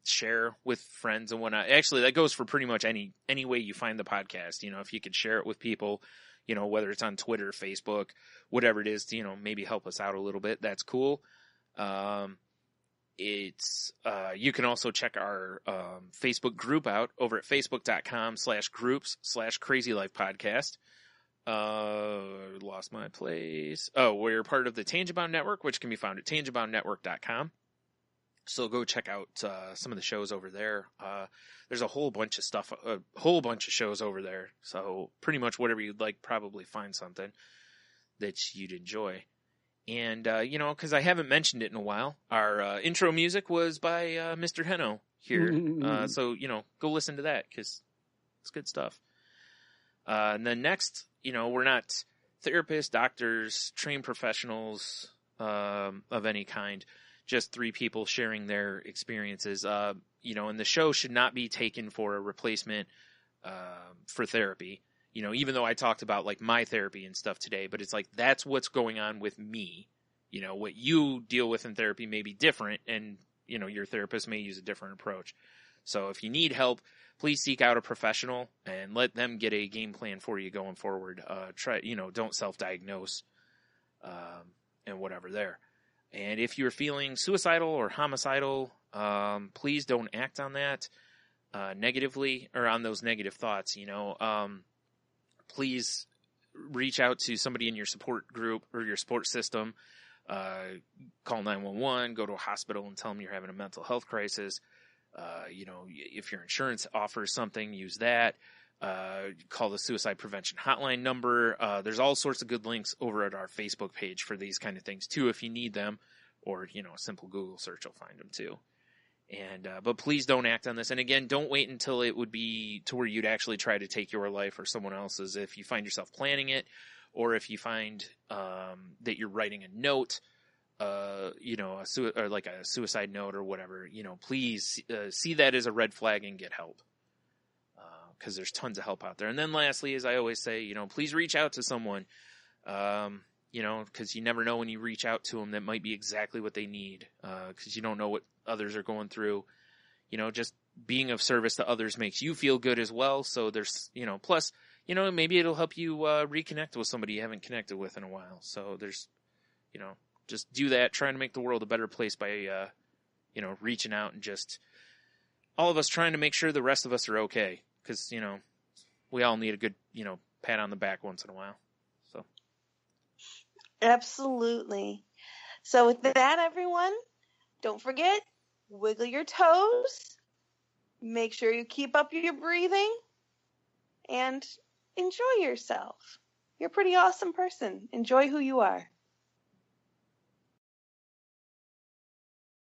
share with friends and whatnot. Actually, that goes for pretty much any way you find the podcast. If you could share it with people, whether it's on Twitter, Facebook, whatever it is, to, maybe help us out a little bit. That's cool. You can also check our Facebook group out over at facebook.com/groups/Crazy Life Podcast. Lost my place. Oh, we're part of the Tangentbound Network, which can be found at tangentboundnetwork.com. So go check out some of the shows over there. There's a whole bunch of stuff, a whole bunch of shows over there. So pretty much whatever you'd like, probably find something that you'd enjoy. And, because I haven't mentioned it in a while, our intro music was by Mr. Heno here. So, go listen to that because it's good stuff. And then next, we're not therapists, doctors, trained professionals of any kind. Just three people sharing their experiences, and the show should not be taken for a replacement for therapy. Even though I talked about like my therapy and stuff today, but it's like, that's what's going on with me. What you deal with in therapy may be different, and, your therapist may use a different approach. So if you need help, please seek out a professional and let them get a game plan for you going forward. Don't self-diagnose, and whatever there. And if you're feeling suicidal or homicidal, please don't act on that negatively, or on those negative thoughts. Please reach out to somebody in your support group or your support system. Call 911, go to a hospital and tell them you're having a mental health crisis. If your insurance offers something, use that. Call the suicide prevention hotline number. There's all sorts of good links over at our Facebook page for these kind of things too, if you need them, or, a simple Google search will find them too. And, but please don't act on this. And again, don't wait until it would be to where you'd actually try to take your life or someone else's. If you find yourself planning it, or if you find, that you're writing a note, or like a suicide note or whatever, please, see that as a red flag and get help. Because there's tons of help out there. And then lastly, as I always say, please reach out to someone, because you never know when you reach out to them, that might be exactly what they need, because you don't know what others are going through. Just being of service to others makes you feel good as well. So there's, plus, maybe it'll help you reconnect with somebody you haven't connected with in a while. So there's, just do that, trying to make the world a better place by, reaching out and just all of us trying to make sure the rest of us are okay. Because, we all need a good, pat on the back once in a while. So. Absolutely. So with that, everyone, don't forget, wiggle your toes, make sure you keep up your breathing, and enjoy yourself. You're a pretty awesome person. Enjoy who you are.